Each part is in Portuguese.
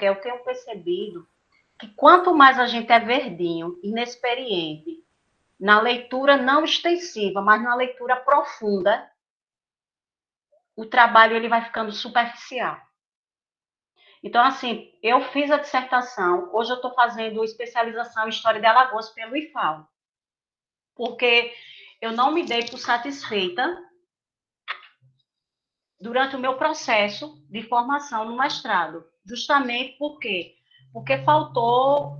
técnica, eu tenho percebido que quanto mais a gente é verdinho, inexperiente, na leitura não extensiva, mas na leitura profunda, o trabalho ele vai ficando superficial. Então, assim, eu fiz a dissertação, hoje eu estou fazendo especialização em História de Alagoas pelo IFAL, porque eu não me dei por satisfeita durante o meu processo de formação no mestrado, justamente porque faltou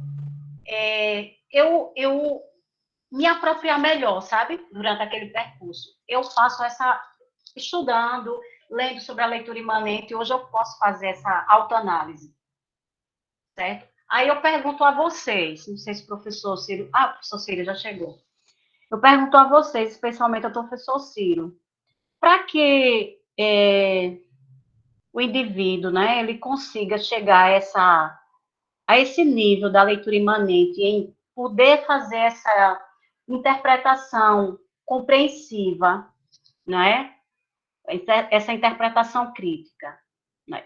eu me apropriar melhor, sabe? Durante aquele percurso. Eu faço essa estudando, lendo sobre a leitura imanente, hoje eu posso fazer essa autoanálise, certo? Aí eu pergunto a vocês, não sei se o professor Ciro... Ah, o professor Ciro já chegou. Eu pergunto a vocês, especialmente ao professor Ciro, para que o indivíduo, né, ele consiga chegar a esse nível da leitura imanente, em poder fazer essa interpretação compreensiva, né? Essa interpretação crítica.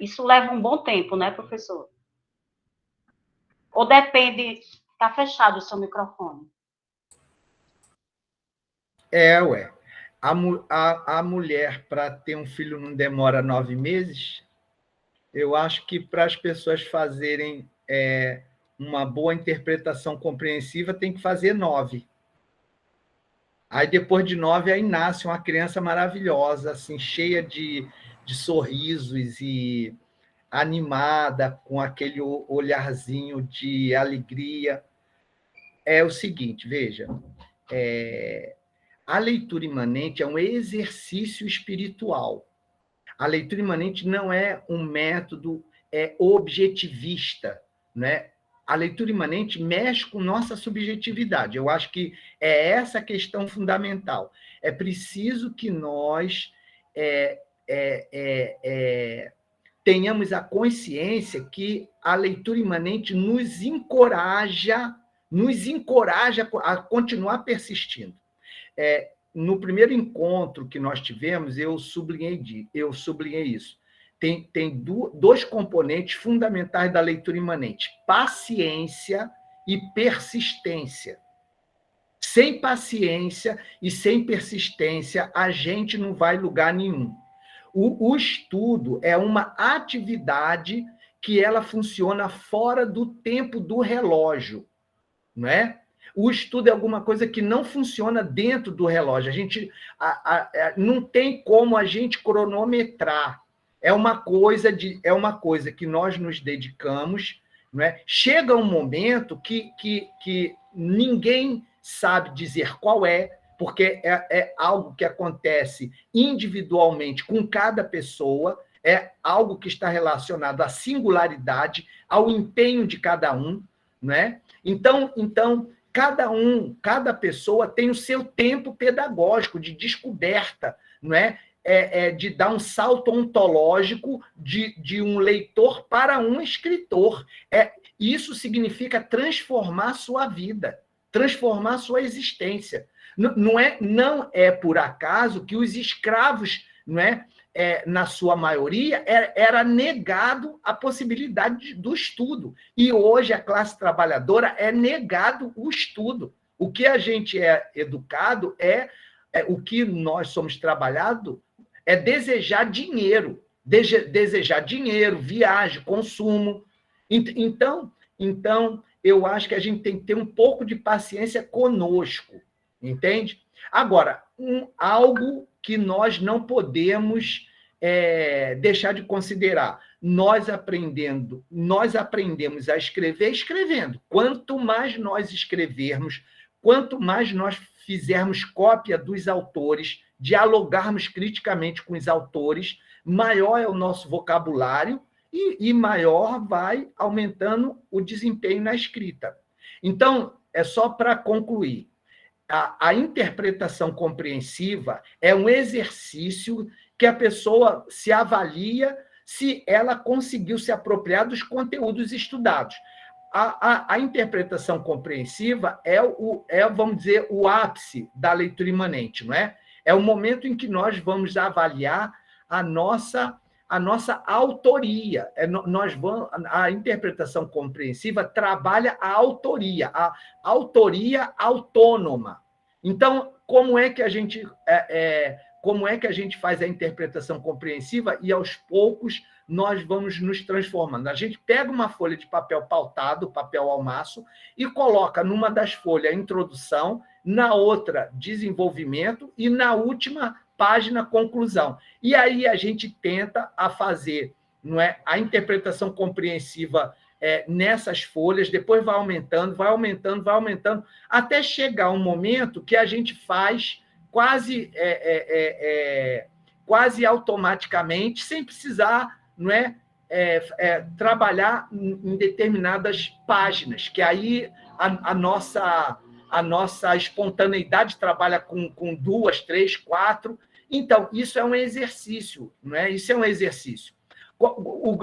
Isso leva um bom tempo, né, professor? Ou depende... Está fechado o seu microfone. Ué. A mulher, para ter um filho, não demora 9 meses? Eu acho que para as pessoas fazerem uma boa interpretação compreensiva, tem que fazer 9. Aí, depois de 9, aí nasce uma criança maravilhosa, assim, cheia de sorrisos e animada, com aquele olharzinho de alegria. É o seguinte, veja, a leitura imanente é um exercício espiritual. A leitura imanente não é um método objetivista, né? A leitura imanente mexe com nossa subjetividade. Eu acho que é essa a questão fundamental. É preciso que nós tenhamos a consciência que a leitura imanente nos encoraja a continuar persistindo. No primeiro encontro que nós tivemos, eu sublinhei isso. Tem dois componentes fundamentais da leitura imanente: paciência e persistência. Sem paciência e sem persistência, a gente não vai a lugar nenhum. O estudo é uma atividade que ela funciona fora do tempo do relógio, não é? O estudo é alguma coisa que não funciona dentro do relógio. Não tem como a gente cronometrar. É uma coisa que nós nos dedicamos, não é? Chega um momento que ninguém sabe dizer qual é, porque é algo que acontece individualmente com cada pessoa, é algo que está relacionado à singularidade, ao empenho de cada um, né? Então, cada pessoa tem o seu tempo pedagógico de descoberta, não é? De dar um salto ontológico de um leitor para um escritor. Isso significa transformar sua vida, transformar sua existência. Não é por acaso que os escravos, não é, na sua maioria, era negado a possibilidade do estudo. E hoje a classe trabalhadora é negado o estudo. O que a gente é educado o que nós somos trabalhado é desejar dinheiro. Desejar dinheiro, viagem, consumo. Então, eu acho que a gente tem que ter um pouco de paciência conosco, entende? Agora, algo que nós não podemos deixar de considerar. Nós aprendemos a escrever escrevendo. Quanto mais nós escrevermos, quanto mais nós fizermos cópia dos autores, dialogarmos criticamente com os autores, maior é o nosso vocabulário e maior vai aumentando o desempenho na escrita. Então, é só para concluir. A interpretação compreensiva é um exercício que a pessoa se avalia se ela conseguiu se apropriar dos conteúdos estudados. A interpretação compreensiva vamos dizer, o ápice da leitura imanente, não é? É o momento em que nós vamos avaliar a nossa a nossa autoria. A interpretação compreensiva trabalha a autoria autônoma. Então, como é que a gente faz a interpretação compreensiva e, aos poucos, nós vamos nos transformando? A gente pega uma folha de papel pautado, papel almaço, e coloca numa das folhas a introdução, na outra, desenvolvimento, e na última página, conclusão. E aí a gente tenta fazer, não é, a interpretação compreensiva nessas folhas, depois vai aumentando, até chegar um momento que a gente faz quase automaticamente, sem precisar, não é, trabalhar em determinadas páginas, que aí a nossa espontaneidade trabalha com 2, 3, 4. Então, isso é um exercício, não é? Isso é um exercício.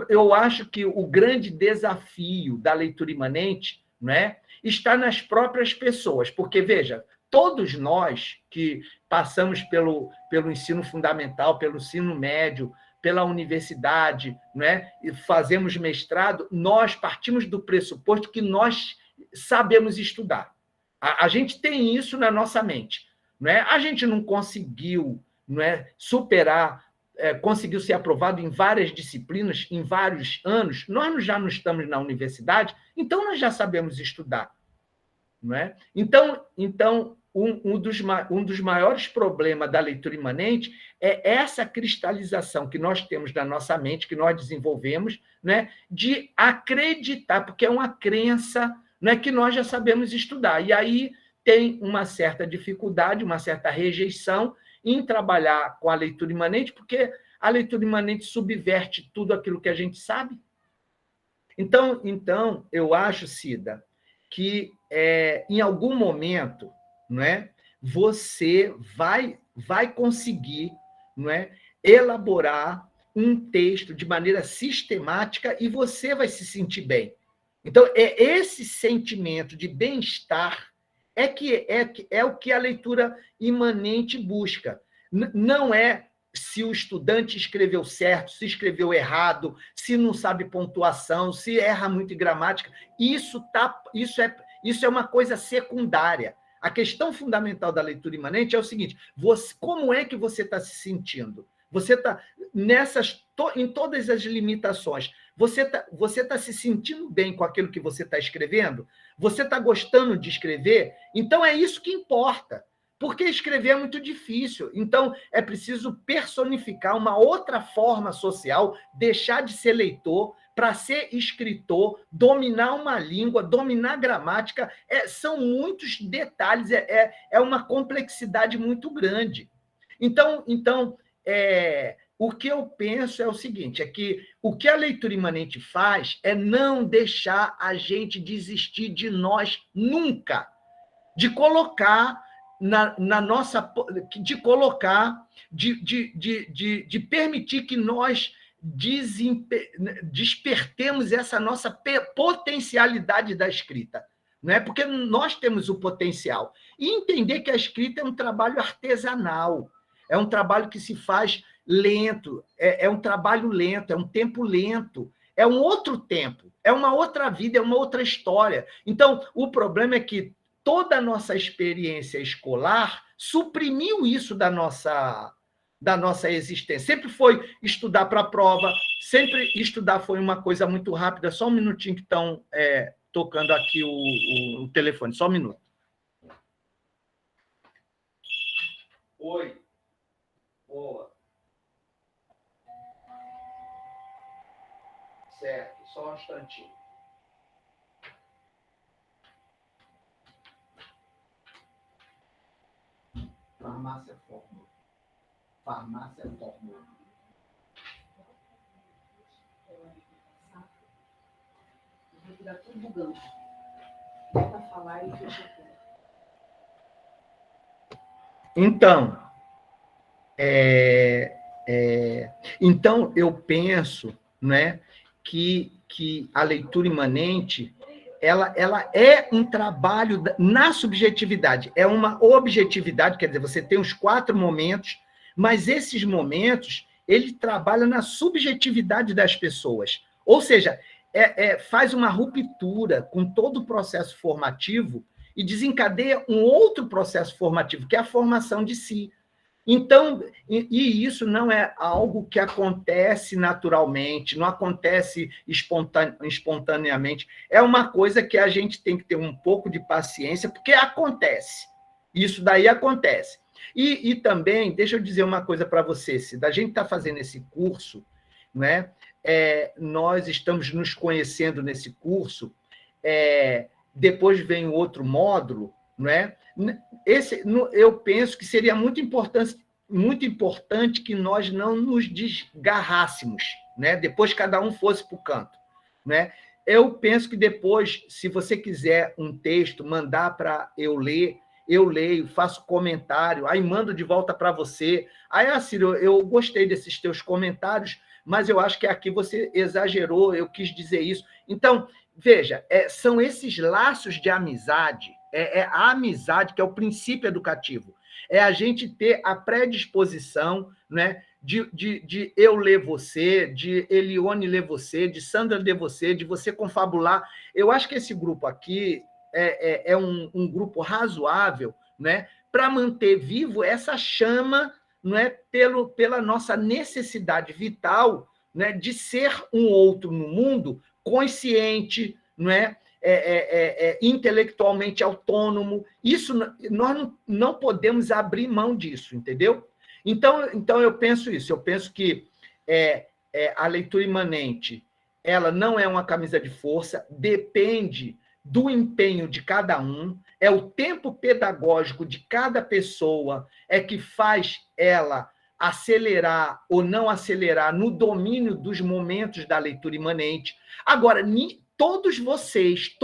Eu acho que o grande desafio da leitura imanente, não é, está nas próprias pessoas, porque, veja, todos nós que passamos pelo ensino fundamental, pelo ensino médio, pela universidade, não é, e fazemos mestrado, nós partimos do pressuposto que nós sabemos estudar. A gente tem isso na nossa mente. Não é? A gente não conseguiu, não é, superar, conseguiu ser aprovado em várias disciplinas, em vários anos. Nós já não estamos na universidade, então nós já sabemos estudar. Não é? Então um dos maiores problemas da leitura imanente é essa cristalização que nós temos na nossa mente, que nós desenvolvemos, né, de acreditar, porque é uma crença, não é, que nós já sabemos estudar. E aí tem uma certa dificuldade, uma certa rejeição em trabalhar com a leitura imanente, porque a leitura imanente subverte tudo aquilo que a gente sabe. Então eu acho, Cida, que em algum momento, não é, você vai conseguir, não é, elaborar um texto de maneira sistemática e você vai se sentir bem. Então, esse sentimento de bem-estar é o que a leitura imanente busca. Não é se o estudante escreveu certo, se escreveu errado, se não sabe pontuação, se erra muito em gramática. Isso é uma coisa secundária. A questão fundamental da leitura imanente é o seguinte: como é que você está se sentindo? Você está em todas as limitações. Você tá se sentindo bem com aquilo que você está escrevendo? Você está gostando de escrever? Então é isso que importa. Porque escrever é muito difícil. Então, é preciso personificar uma outra forma social, deixar de ser leitor para ser escritor, dominar uma língua, dominar a gramática. São muitos detalhes, é uma complexidade muito grande. Então, o que eu penso é o seguinte, é que o que a leitura imanente faz é não deixar a gente desistir de nós nunca, de colocar de permitir que nós despertemos essa nossa potencialidade da escrita, não é? Porque nós temos o potencial. E entender que a escrita é um trabalho artesanal, é um trabalho que se faz lento, é um trabalho lento, é um tempo lento, é um outro tempo, é uma outra vida, é uma outra história. Então, o problema é que toda a nossa experiência escolar suprimiu isso da nossa existência. Sempre foi estudar para a prova, sempre estudar foi uma coisa muito rápida. Só um minutinho que estão tocando aqui o telefone, só um minuto. Oi. Boa. Certo, só um instantinho. Farmácia Fórmula. Farmácia Fórmula. Vou tirar tudo do gancho. Para falar e fecha tudo. Então, então eu penso, né, que a leitura imanente ela é um trabalho na subjetividade, é uma objetividade, quer dizer, você tem os 4 momentos, mas esses momentos ele trabalha na subjetividade das pessoas. Ou seja, faz uma ruptura com todo o processo formativo e desencadeia um outro processo formativo, que é a formação de si. Então, e isso não é algo que acontece naturalmente, não acontece espontaneamente, é uma coisa que a gente tem que ter um pouco de paciência, porque acontece. Isso daí acontece. E também, deixa eu dizer uma coisa para você, Cida, a gente está fazendo esse curso, né? Nós estamos nos conhecendo nesse curso, depois vem o outro módulo, não é? Eu penso que seria muito importante que nós não nos desgarrássemos, né? Depois cada um fosse para o canto, né? Eu penso que depois, se você quiser um texto, mandar para eu ler, eu leio, faço comentário, aí mando de volta para você. Aí, Ciro, eu gostei desses teus comentários, mas eu acho que aqui você exagerou, eu quis dizer isso. Então, veja, são esses laços de amizade, a amizade que é o princípio educativo. É a gente ter a predisposição, né, de eu ler você, de Elione ler você, de Sandra ler você, de você confabular. Eu acho que esse grupo aqui é um grupo razoável, né, para manter vivo essa chama, não é, pela nossa necessidade vital, né, de ser um outro no mundo consciente, não é? Intelectualmente autônomo. Isso nós não podemos abrir mão disso, entendeu? Então eu penso isso. Eu penso que a leitura imanente ela não é uma camisa de força, depende do empenho de cada um, é o tempo pedagógico de cada pessoa que faz ela acelerar ou não acelerar no domínio dos momentos da leitura imanente. Agora, todos vocês,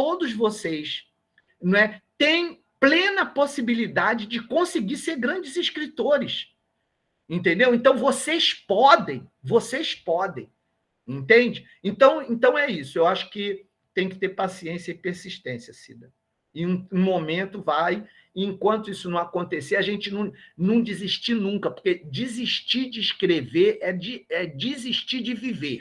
não é, têm plena possibilidade de conseguir ser grandes escritores, entendeu? Então, vocês podem, entende? Então é isso, eu acho que tem que ter paciência e persistência, Cida. E um momento vai, e enquanto isso não acontecer, a gente não desistir nunca, porque desistir de escrever é desistir de viver.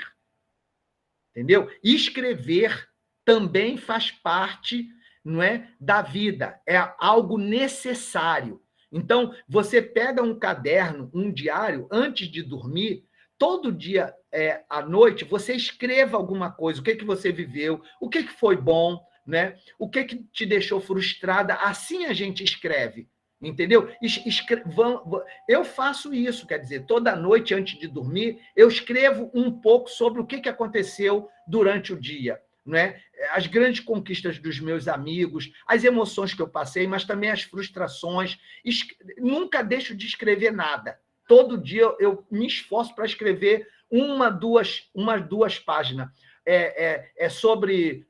Entendeu? Escrever também faz parte, não é, da vida, é algo necessário. Então, você pega um caderno, um diário, antes de dormir, todo dia à noite, você escreva alguma coisa, o que você viveu, o que foi bom, né? O que te deixou frustrada, assim a gente escreve. Entendeu? Eu faço isso, quer dizer, toda noite antes de dormir, eu escrevo um pouco sobre o que aconteceu durante o dia, né? As grandes conquistas dos meus amigos, as emoções que eu passei, mas também as frustrações. Nunca deixo de escrever nada. Todo dia eu me esforço para escrever umas duas páginas. Sobre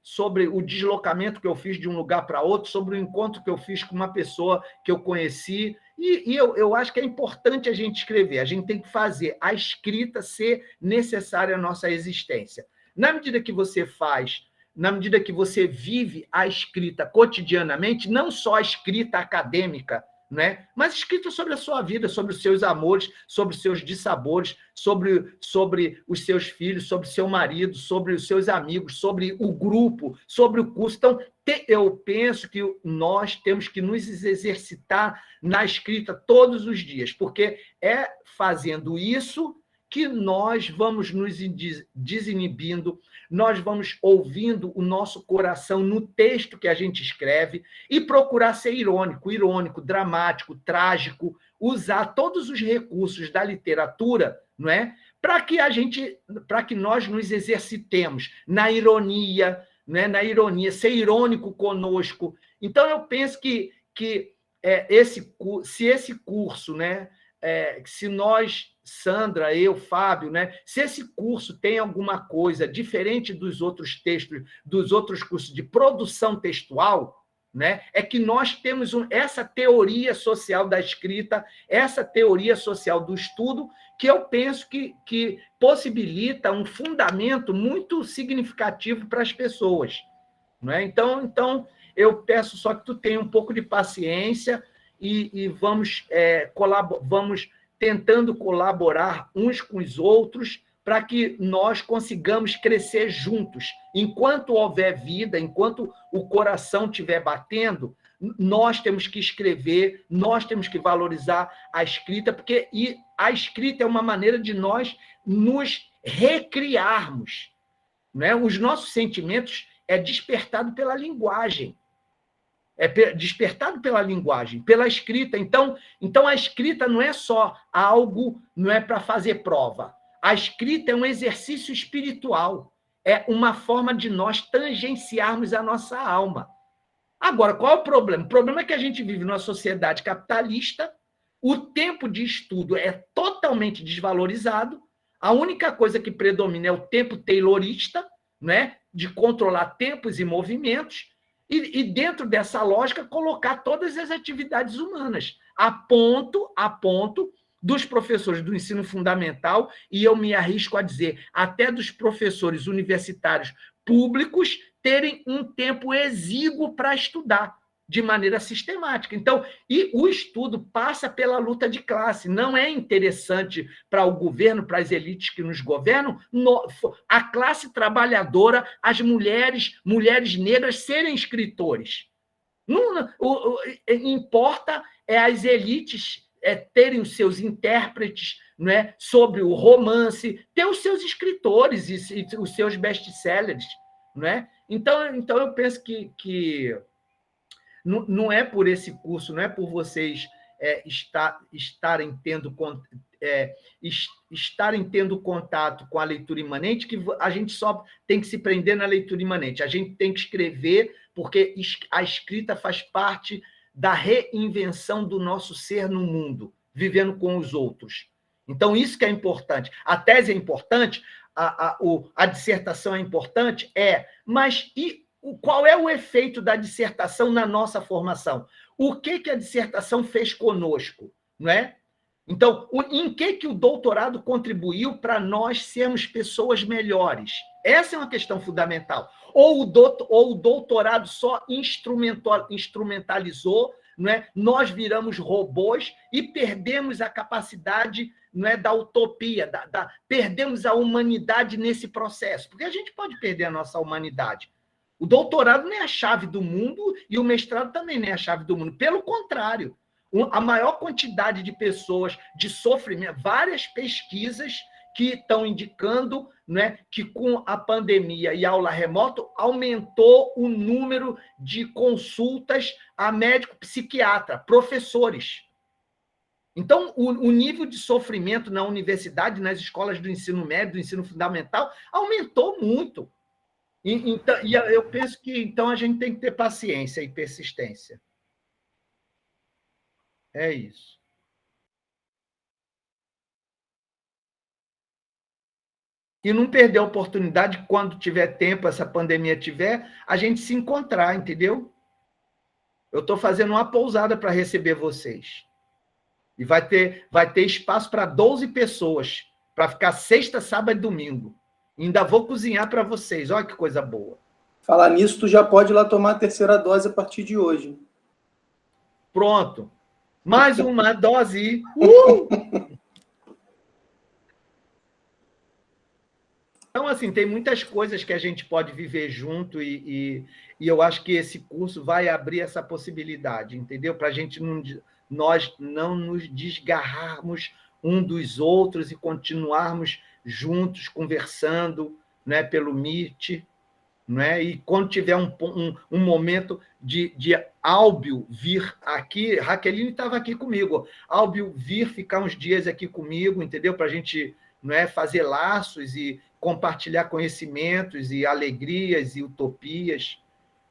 o deslocamento que eu fiz de um lugar para outro, sobre o encontro que eu fiz com uma pessoa que eu conheci. E eu acho que é importante a gente escrever, a gente tem que fazer a escrita ser necessária à nossa existência. Na medida que você faz, na medida que você vive a escrita cotidianamente, não só a escrita acadêmica, né? Mas escrita sobre a sua vida, sobre os seus amores, sobre os seus dissabores, sobre os seus filhos, sobre o seu marido, sobre os seus amigos, sobre o grupo, sobre o curso. Então, eu penso que nós temos que nos exercitar na escrita todos os dias, porque é fazendo isso que nós vamos nos desinibindo, nós vamos ouvindo o nosso coração no texto que a gente escreve e procurar ser irônico, dramático, trágico, usar todos os recursos da literatura, não é? Para que nós nos exercitemos na ironia, né? Na ironia, ser irônico conosco. Então eu penso que se esse curso, né? Se nós, Sandra, eu, Fábio, né, se esse curso tem alguma coisa diferente dos outros textos, dos outros cursos de produção textual, né, é que nós temos essa teoria social da escrita, essa teoria social do estudo, que eu penso que possibilita um fundamento muito significativo para as pessoas. Não é? Então, eu peço só que tu tenha um pouco de paciência e vamos tentando colaborar uns com os outros para que nós consigamos crescer juntos. Enquanto houver vida, enquanto o coração estiver batendo, nós temos que escrever, nós temos que valorizar a escrita, porque a escrita é uma maneira de nós nos recriarmos. Né? Os nossos sentimentos é despertado pela linguagem. É despertado pela linguagem, pela escrita. Então a escrita não é só algo, não é para fazer prova. A escrita é um exercício espiritual. É uma forma de nós tangenciarmos a nossa alma. Agora, qual é o problema? O problema é que a gente vive numa sociedade capitalista, o tempo de estudo é totalmente desvalorizado, a única coisa que predomina é o tempo taylorista, né, de controlar tempos e movimentos, e dentro dessa lógica, colocar todas as atividades humanas, a ponto dos professores do ensino fundamental, e eu me arrisco a dizer, até dos professores universitários públicos, terem um tempo exíguo para estudar de maneira sistemática. Então, e o estudo passa pela luta de classe. Não é interessante para o governo, para as elites que nos governam, a classe trabalhadora, as mulheres negras serem escritores. Não, importa as elites terem os seus intérpretes, não é, sobre o romance, ter os seus escritores e os seus best-sellers. Não é? Então, eu penso que não é por esse curso, não é por vocês estarem tendo contato com a leitura imanente que a gente só tem que se prender na leitura imanente. A gente tem que escrever, porque a escrita faz parte da reinvenção do nosso ser no mundo, vivendo com os outros. Então, isso que é importante. A tese é importante, a dissertação é importante, mas qual é o efeito da dissertação na nossa formação? O que a dissertação fez conosco? Não é? Então, em que o doutorado contribuiu para nós sermos pessoas melhores? Essa é uma questão fundamental. Ou o doutorado só instrumentalizou, não é? Nós viramos robôs e perdemos a capacidade, não é, da utopia, perdemos a humanidade nesse processo, porque a gente pode perder a nossa humanidade. O doutorado não é a chave do mundo e o mestrado também não é a chave do mundo. Pelo contrário, a maior quantidade de pessoas de sofrimento, várias pesquisas que estão indicando, né, que com a pandemia e aula remoto aumentou o número de consultas a médico psiquiatra, professores. Então, o nível de sofrimento na universidade, nas escolas do ensino médio, do ensino fundamental, aumentou muito. Então, e eu penso que então a gente tem que ter paciência e persistência. É isso. E não perder a oportunidade, quando tiver tempo, essa pandemia tiver, a gente se encontrar, entendeu? Eu estou fazendo uma pousada para receber vocês. E vai ter espaço para 12 pessoas, para ficar sexta, sábado e domingo. Ainda vou cozinhar para vocês. Olha que coisa boa. Falar nisso, tu já pode ir lá tomar a terceira dose a partir de hoje. Pronto. Mais uma dose. Então, assim, tem muitas coisas que a gente pode viver junto e eu acho que esse curso vai abrir essa possibilidade, entendeu? Para a gente nós não nos desgarrarmos um dos outros e continuarmos juntos, conversando, né, pelo Meet, né? E quando tiver um momento de Álbio vir aqui, Raqueline estava aqui comigo, Álbio vir ficar uns dias aqui comigo, entendeu? Para a gente, não é, fazer laços e compartilhar conhecimentos e alegrias e utopias.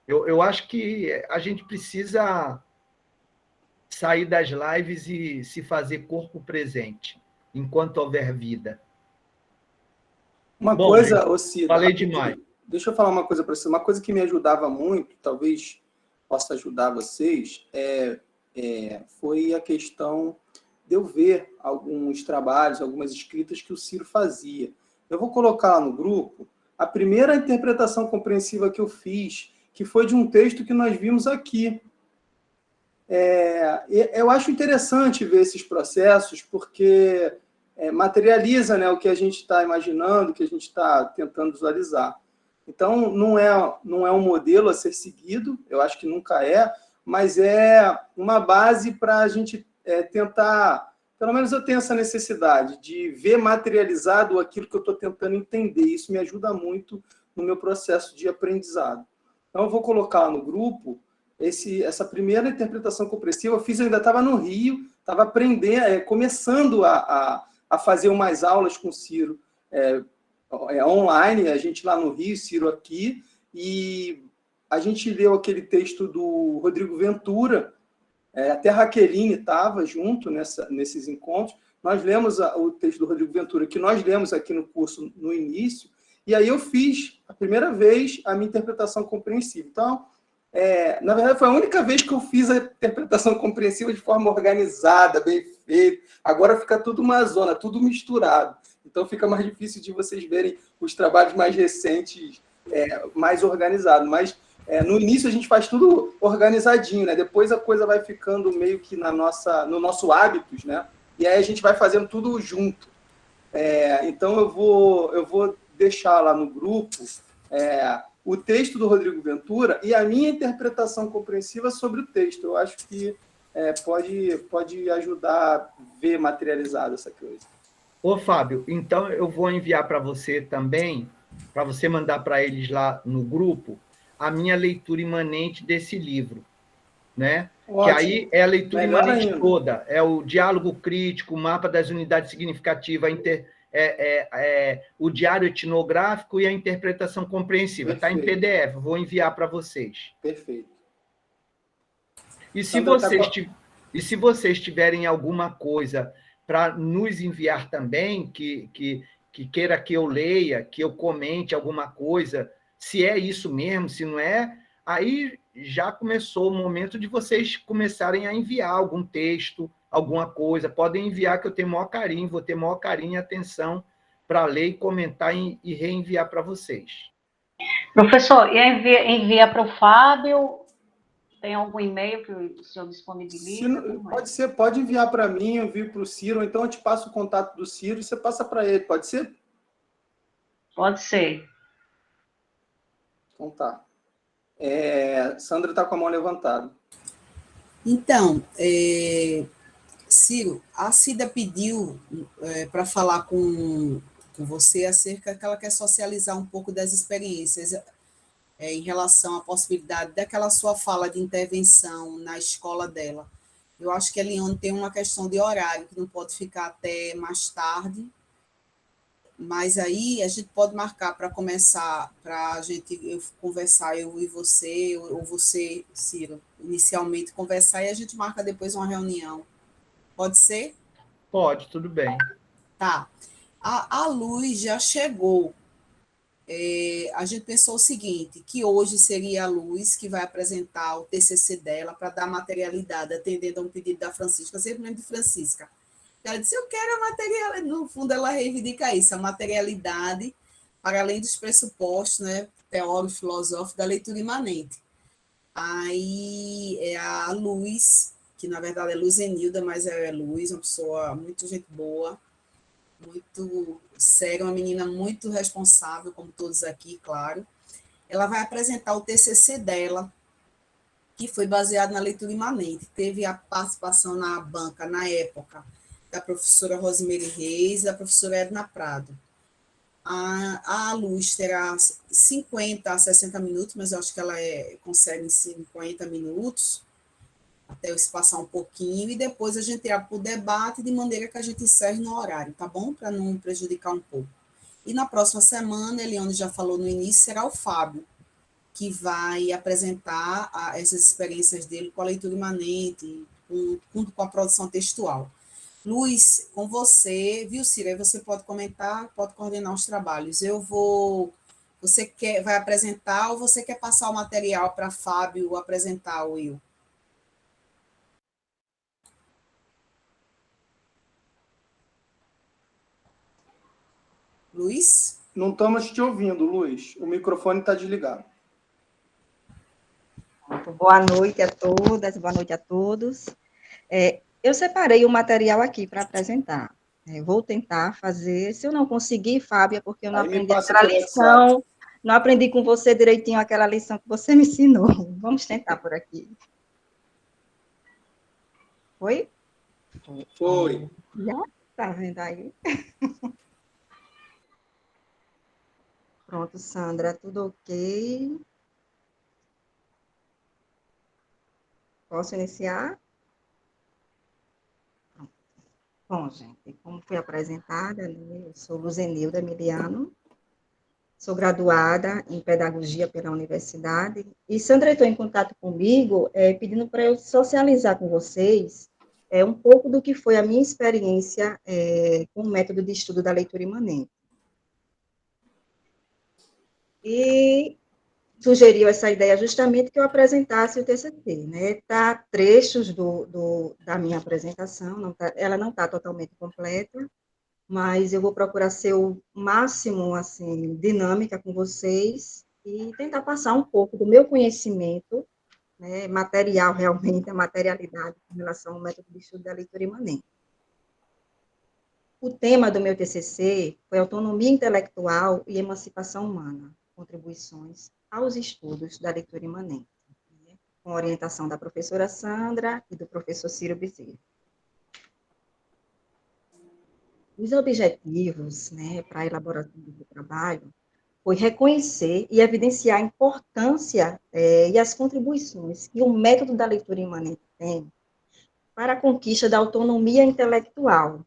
Eu acho que a gente precisa sair das lives e se fazer corpo presente, enquanto houver vida. Uma coisa, ô Ciro, falei demais. Deixa eu falar uma coisa para você. Uma coisa que me ajudava muito, talvez possa ajudar vocês, foi a questão de eu ver alguns trabalhos, algumas escritas que o Ciro fazia. Eu vou colocar lá no grupo a primeira interpretação compreensiva que eu fiz, que foi de um texto que nós vimos aqui. Eu acho interessante ver esses processos, porque materializa, né, o que a gente está imaginando, o que a gente está tentando visualizar. Então, não é um modelo a ser seguido, eu acho que nunca é, mas é uma base para a gente tentar, pelo menos eu tenho essa necessidade de ver materializado aquilo que eu estou tentando entender. Isso me ajuda muito no meu processo de aprendizado. Então, eu vou colocar no grupo essa primeira interpretação compreensiva. Eu fiz, eu ainda estava no Rio, estava aprendendo, começando a fazer umas aulas com o Ciro online, a gente lá no Rio, Ciro aqui, e a gente leu aquele texto do Rodrigo Ventura, até a Raqueline estava junto nesses encontros. Nós lemos o texto do Rodrigo Ventura, que nós lemos aqui no curso no início, e aí eu fiz, a primeira vez, a minha interpretação compreensiva. Então, na verdade, foi a única vez que eu fiz a interpretação compreensiva de forma organizada, bem feita. Agora fica tudo uma zona, tudo misturado. Então, fica mais difícil de vocês verem os trabalhos mais recentes, mais organizados. Mas, no início, a gente faz tudo organizadinho, né? Depois a coisa vai ficando meio que no nosso hábitos, né? E aí a gente vai fazendo tudo junto. Então, eu vou deixar lá no grupo o texto do Rodrigo Ventura e a minha interpretação compreensiva sobre o texto. Eu acho que pode ajudar a ver materializado essa coisa. Ô, Fábio, então eu vou enviar para você também, para você mandar para eles lá no grupo, a minha leitura imanente desse livro, né? Ótimo. Que aí é a leitura Melhor imanente ainda. toda, é o diálogo crítico, o mapa das unidades significativas, o diário etnográfico e a interpretação compreensiva. Está em PDF, vou enviar para vocês. Perfeito. E se vocês tiverem alguma coisa para nos enviar também, que queira que eu leia, que eu comente alguma coisa, se é isso mesmo, se não é, aí já começou o momento de vocês começarem a enviar algum texto, alguma coisa. Podem enviar, que eu tenho maior carinho, vou ter maior carinho e atenção para ler e comentar e reenviar para vocês. Professor, envia para o Fábio. Tem algum e-mail que o senhor disponibiliza? Pode enviar para mim, eu envio para o Ciro, ou então eu te passo o contato do Ciro e você passa para ele, pode ser? Pode ser. Então tá. Sandra está com a mão levantada. Então, Ciro, a Cida pediu para falar com você acerca que ela quer socializar um pouco das experiências em relação à possibilidade daquela sua fala de intervenção na escola dela. Eu acho que a Eliane tem uma questão de horário, que não pode ficar até mais tarde, mas aí a gente pode marcar para começar, para a gente conversar, eu e você, ou você, Ciro, inicialmente conversar, e a gente marca depois uma reunião. Pode ser? Pode, tudo bem. Tá. A Luz já chegou. A gente pensou o seguinte, que hoje seria a Luz que vai apresentar o TCC dela para dar materialidade, atendendo a um pedido da Francisca, sempre lembro de Francisca. Ela disse, eu quero a materialidade, no fundo ela reivindica isso, a materialidade, para além dos pressupostos, né, teóricos, filosóficos, da leitura imanente. Aí é a Luz, que na verdade é Luzenilda, mas é Luz, uma pessoa muito gente boa, muito séria, uma menina muito responsável, como todos aqui, claro. Ela vai apresentar o TCC dela, que foi baseado na leitura imanente. Teve a participação na banca, na época, da professora Rosemary Reis e da professora Edna Prado. A Luz terá 50 a 60 minutos, mas eu acho que ela consegue em 50 minutos, até eu espaçar um pouquinho, e depois a gente abre para o debate, de maneira que a gente encerre no horário, tá bom? Para não prejudicar um pouco. E na próxima semana, Eliane já falou no início, será o Fábio, que vai apresentar essas experiências dele com a leitura imanente, junto com a produção textual. Luiz, com você, viu, Cira? Aí você pode comentar, pode coordenar os trabalhos. Você vai apresentar ou você quer passar o material para Fábio apresentar, Will? Luiz? Não estamos te ouvindo, Luiz. O microfone está desligado. Pronto, boa noite a todas, boa noite a todos. Eu separei o material aqui para apresentar. Vou tentar fazer. Se eu não conseguir, Fábio, é porque eu não Aí me aprendi passa aquela pelo WhatsApp. lição, não aprendi com você direitinho aquela lição que você me ensinou. Vamos tentar por aqui. Foi? Foi. Já? Tá vendo aí? Pronto, Sandra, tudo ok? Posso iniciar? Bom, gente, como foi apresentada, né, eu sou Luzenilda Emiliano, sou graduada em Pedagogia pela Universidade, e Sandra entrou em contato comigo pedindo para eu socializar com vocês um pouco do que foi a minha experiência com o método de estudo da leitura imanente. E sugeriu essa ideia justamente que eu apresentasse o TCC, né? Tá trechos da minha apresentação, ela não está totalmente completa, mas eu vou procurar ser o máximo, assim, dinâmica com vocês e tentar passar um pouco do meu conhecimento, né, material realmente, a materialidade em relação ao método de estudo da leitura imanente. O tema do meu TCC foi Autonomia Intelectual e Emancipação Humana, contribuições aos estudos da leitura imanente, né, com orientação da professora Sandra e do professor Ciro Bezerra. Os objetivos, né, para a elaboração do trabalho foi reconhecer e evidenciar a importância e as contribuições que o método da leitura imanente tem para a conquista da autonomia intelectual,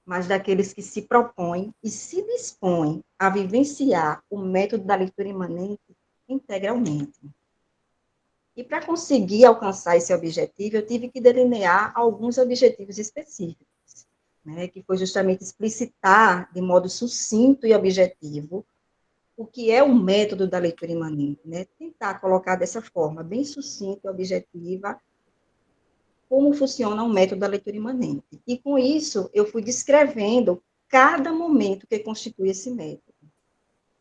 mas daqueles que se propõem e se dispõem a vivenciar o método da leitura imanente integralmente. E para conseguir alcançar esse objetivo, eu tive que delinear alguns objetivos específicos, né, que foi justamente explicitar de modo sucinto e objetivo o que é o método da leitura imanente, né? Tentar colocar dessa forma, bem sucinta e objetiva, como funciona o método da leitura imanente. E, com isso, eu fui descrevendo cada momento que constitui esse método,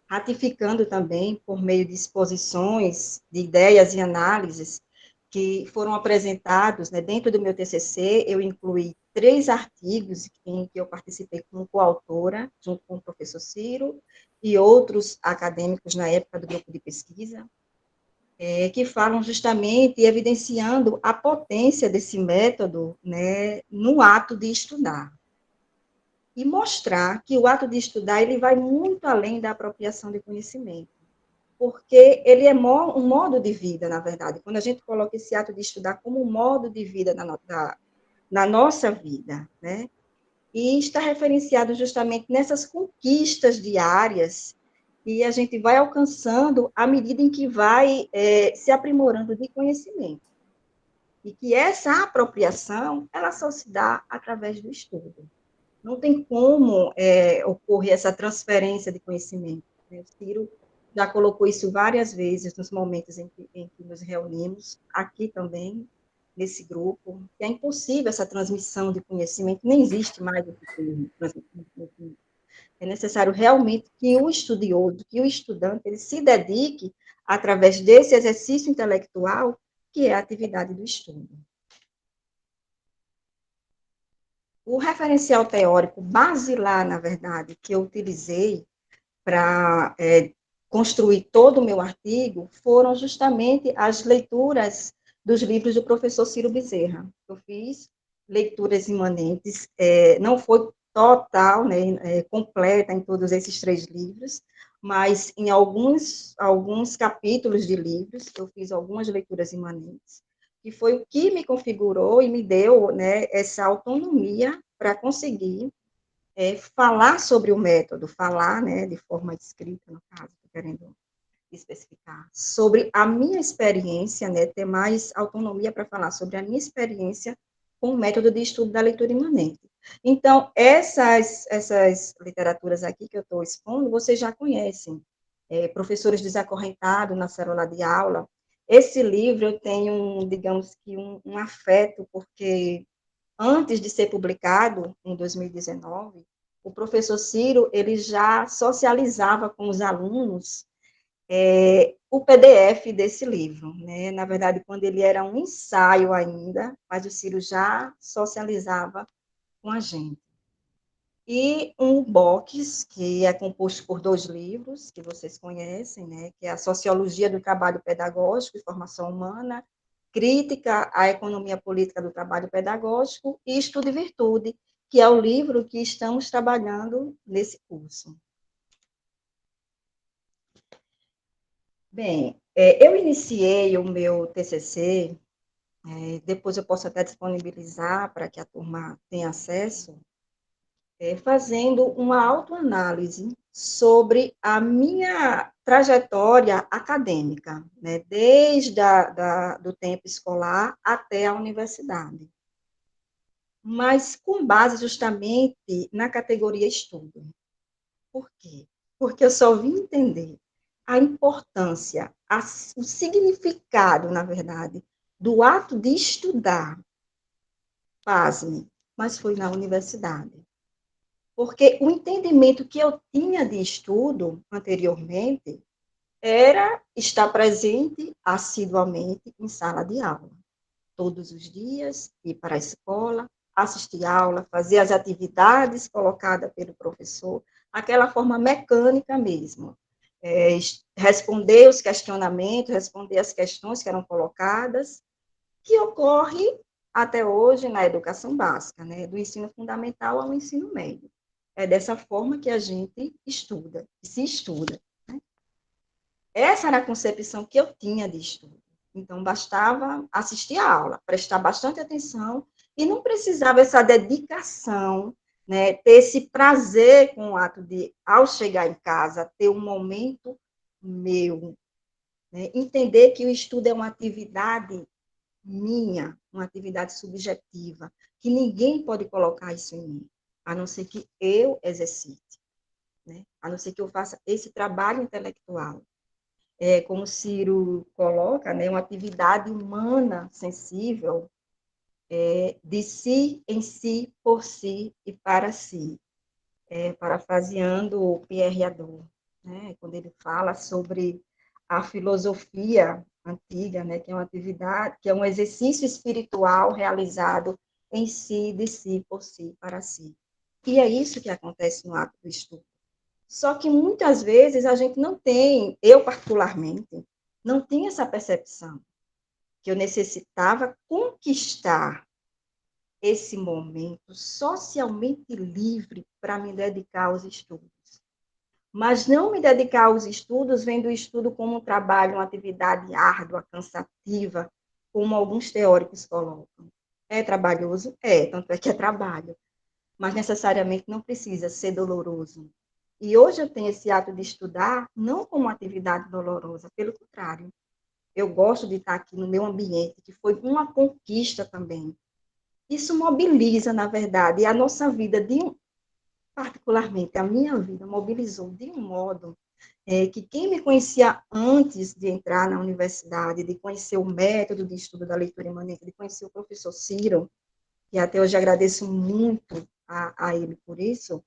ratificando também, por meio de exposições, de ideias e análises que foram apresentados, né, dentro do meu TCC, eu incluí 3 artigos em que eu participei como coautora, junto com o professor Ciro, e outros acadêmicos na época do grupo de pesquisa, que falam justamente evidenciando a potência desse método, né, no ato de estudar. E mostrar que o ato de estudar ele vai muito além da apropriação de conhecimento, porque ele é um modo de vida, na verdade. Quando a gente coloca esse ato de estudar como um modo de vida na nossa vida, né? E está referenciado justamente nessas conquistas diárias que a gente vai alcançando à medida em que vai se aprimorando de conhecimento. E que essa apropriação, ela só se dá através do estudo. Não tem como ocorrer essa transferência de conhecimento, né? O Ciro já colocou isso várias vezes nos momentos em que nos reunimos, aqui também, nesse grupo, que é impossível essa transmissão de conhecimento, nem existe mais esse termo, transmissão de conhecimento. É necessário realmente que o estudioso, que o estudante, ele se dedique através desse exercício intelectual, que é a atividade do estudo. O referencial teórico basilar, na verdade, que eu utilizei para construir todo o meu artigo, foram justamente as leituras dos livros do professor Ciro Bezerra. Eu fiz leituras imanentes, não foi total, né, completa em todos esses 3 livros, mas em alguns capítulos de livros, eu fiz algumas leituras imanentes, que foi o que me configurou e me deu, né, essa autonomia para conseguir falar sobre o método, falar, né, de forma escrita, no caso, estou querendo especificar, sobre a minha experiência, né, ter mais autonomia para falar sobre a minha experiência com o método de estudo da leitura imanente. Então, essas literaturas aqui que eu estou expondo, vocês já conhecem. Professores Desacorrentados na Célula de Aula. Esse livro eu tenho, digamos que, um afeto, porque antes de ser publicado, em 2019, o professor Ciro, ele já socializava com os alunos o PDF desse livro, né? Na verdade, quando ele era um ensaio ainda, mas o Ciro já socializava com a gente. E um box, que é composto por 2 livros, que vocês conhecem, né? Que é a Sociologia do Trabalho Pedagógico e Formação Humana, Crítica à Economia Política do Trabalho Pedagógico e Estudo e Virtude, que é o livro que estamos trabalhando nesse curso. Bem, eu iniciei o meu TCC, depois eu posso até disponibilizar para que a turma tenha acesso, fazendo uma autoanálise sobre a minha trajetória acadêmica, né, desde do tempo escolar até a universidade, mas com base justamente na categoria estudo. Por quê? Porque eu só vim entender a importância, o significado, na verdade, do ato de estudar, pasme, mas foi na universidade. Porque o entendimento que eu tinha de estudo anteriormente era estar presente assiduamente em sala de aula. Todos os dias, ir para a escola, assistir aula, fazer as atividades colocadas pelo professor, aquela forma mecânica mesmo. Responder os questionamentos, responder as questões que eram colocadas, que ocorre até hoje na educação básica, né, do ensino fundamental ao ensino médio. É dessa forma que a gente estuda, se estuda. Né? Essa era a concepção que eu tinha de estudo. Então, bastava assistir a aula, prestar bastante atenção, e não precisava essa dedicação, né, ter esse prazer com o ato de, ao chegar em casa, ter um momento meu, né, entender que o estudo é uma atividade minha, uma atividade subjetiva, que ninguém pode colocar isso em mim, a não ser que eu exercite, né? A não ser que eu faça esse trabalho intelectual. Como o Ciro coloca, né, uma atividade humana, sensível, de si, em si, por si e para si. Parafraseando o Pierre Hadot, né, quando ele fala sobre a filosofia antiga, né, que é uma atividade, que é um exercício espiritual realizado em si, de si, por si, para si. E é isso que acontece no ato do estudo. Só que muitas vezes a gente não tem, eu particularmente, não tinha essa percepção que eu necessitava conquistar esse momento socialmente livre para me dedicar aos estudos. Mas não me dedicar aos estudos, vendo o estudo como um trabalho, uma atividade árdua, cansativa, como alguns teóricos colocam. É trabalhoso? É, tanto é que é trabalho. Mas necessariamente não precisa ser doloroso. E hoje eu tenho esse ato de estudar não como uma atividade dolorosa, pelo contrário. Eu gosto de estar aqui no meu ambiente, que foi uma conquista também. Isso mobiliza, na verdade, a nossa vida, particularmente a minha vida, mobilizou de um modo que quem me conhecia antes de entrar na universidade, de conhecer o método de estudo da leitura imanente, de conhecer o professor Ciro, que até hoje agradeço muito a ele por isso,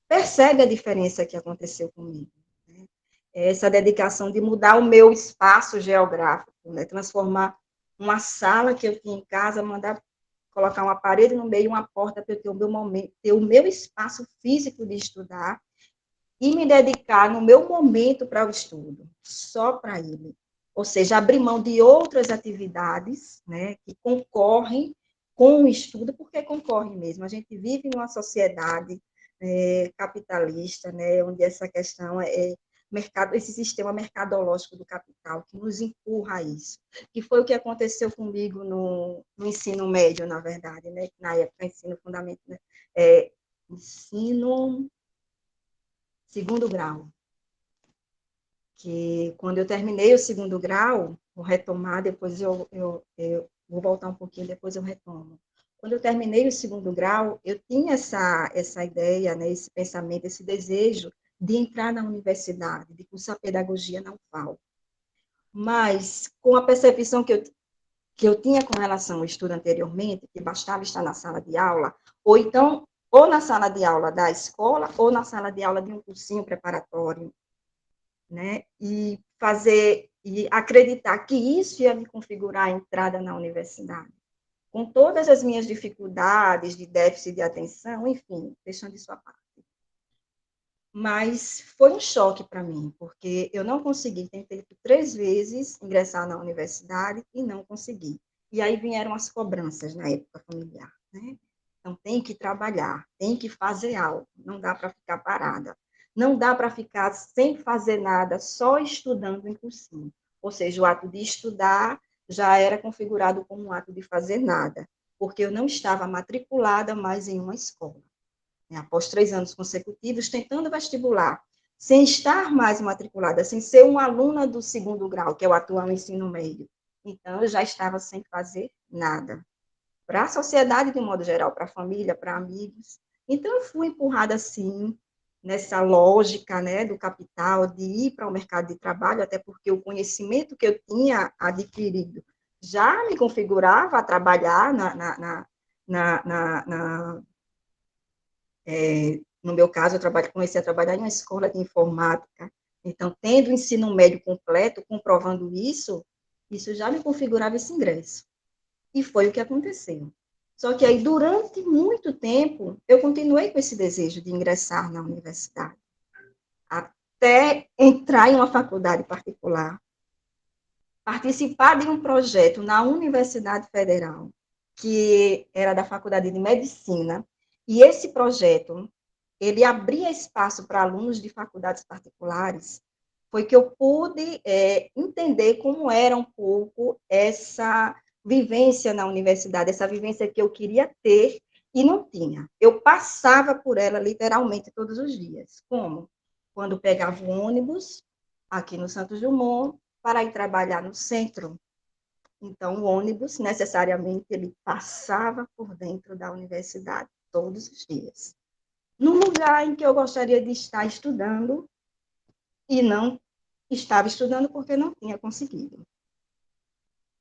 percebe a diferença que aconteceu comigo. Né? Essa dedicação de mudar o meu espaço geográfico, né? Transformar uma sala que eu tinha em casa, mandar colocar uma parede no meio, uma porta para eu ter o meu momento, ter o meu espaço físico de estudar e me dedicar no meu momento para o estudo, só para ele. Ou seja, abrir mão de outras atividades, né, que concorrem com o estudo, porque concorrem mesmo. A gente vive numa sociedade capitalista, né, onde essa questão mercado, esse sistema mercadológico do capital que nos empurra a isso, que foi o que aconteceu comigo no ensino médio, na verdade, né, na época, ensino fundamental, né, ensino segundo grau, que quando eu terminei o segundo grau, vou retomar, depois eu vou voltar um pouquinho, depois eu retomo. Quando eu terminei o segundo grau, eu tinha essa ideia, né, esse pensamento, esse desejo de entrar na universidade, de cursar pedagogia na UFAL. Mas, com a percepção que eu tinha com relação ao estudo anteriormente, que bastava estar na sala de aula, ou então, ou na sala de aula da escola, ou na sala de aula de um cursinho preparatório, né? E acreditar que isso ia me configurar a entrada na universidade. Com todas as minhas dificuldades de déficit de atenção, enfim, deixando isso à parte. Mas foi um choque para mim, porque eu não consegui, tentei 3 vezes ingressar na universidade e não consegui. E aí vieram as cobranças na época familiar, né? Então, tem que trabalhar, tem que fazer algo, não dá para ficar parada. Não dá para ficar sem fazer nada, só estudando em cursinho. Ou seja, o ato de estudar já era configurado como um ato de fazer nada, porque eu não estava matriculada mais em uma escola. Após 3 anos consecutivos, tentando vestibular, sem estar mais matriculada, sem ser uma aluna do 2º grau, que é o atual ensino médio. Então, eu já estava sem fazer nada. Para a sociedade, de um modo geral, para a família, para amigos. Então, eu fui empurrada, assim, nessa lógica, né, do capital, de ir para o mercado de trabalho, até porque o conhecimento que eu tinha adquirido já me configurava a trabalhar no meu caso, comecei a trabalhar em uma escola de informática, então, tendo o ensino médio completo, comprovando isso já me configurava esse ingresso. E foi o que aconteceu. Só que aí, durante muito tempo, eu continuei com esse desejo de ingressar na universidade, até entrar em uma faculdade particular, participar de um projeto na Universidade Federal, que era da Faculdade de Medicina, e esse projeto ele abria espaço para alunos de faculdades particulares, foi que eu pude entender como era um pouco essa vivência na universidade, essa vivência que eu queria ter e não tinha. Eu passava por ela literalmente todos os dias. Como? Quando pegava o ônibus aqui no Santos Dumont para ir trabalhar no centro. Então, o ônibus, necessariamente, ele passava por dentro da universidade todos os dias, num lugar em que eu gostaria de estar estudando e não estava estudando porque não tinha conseguido.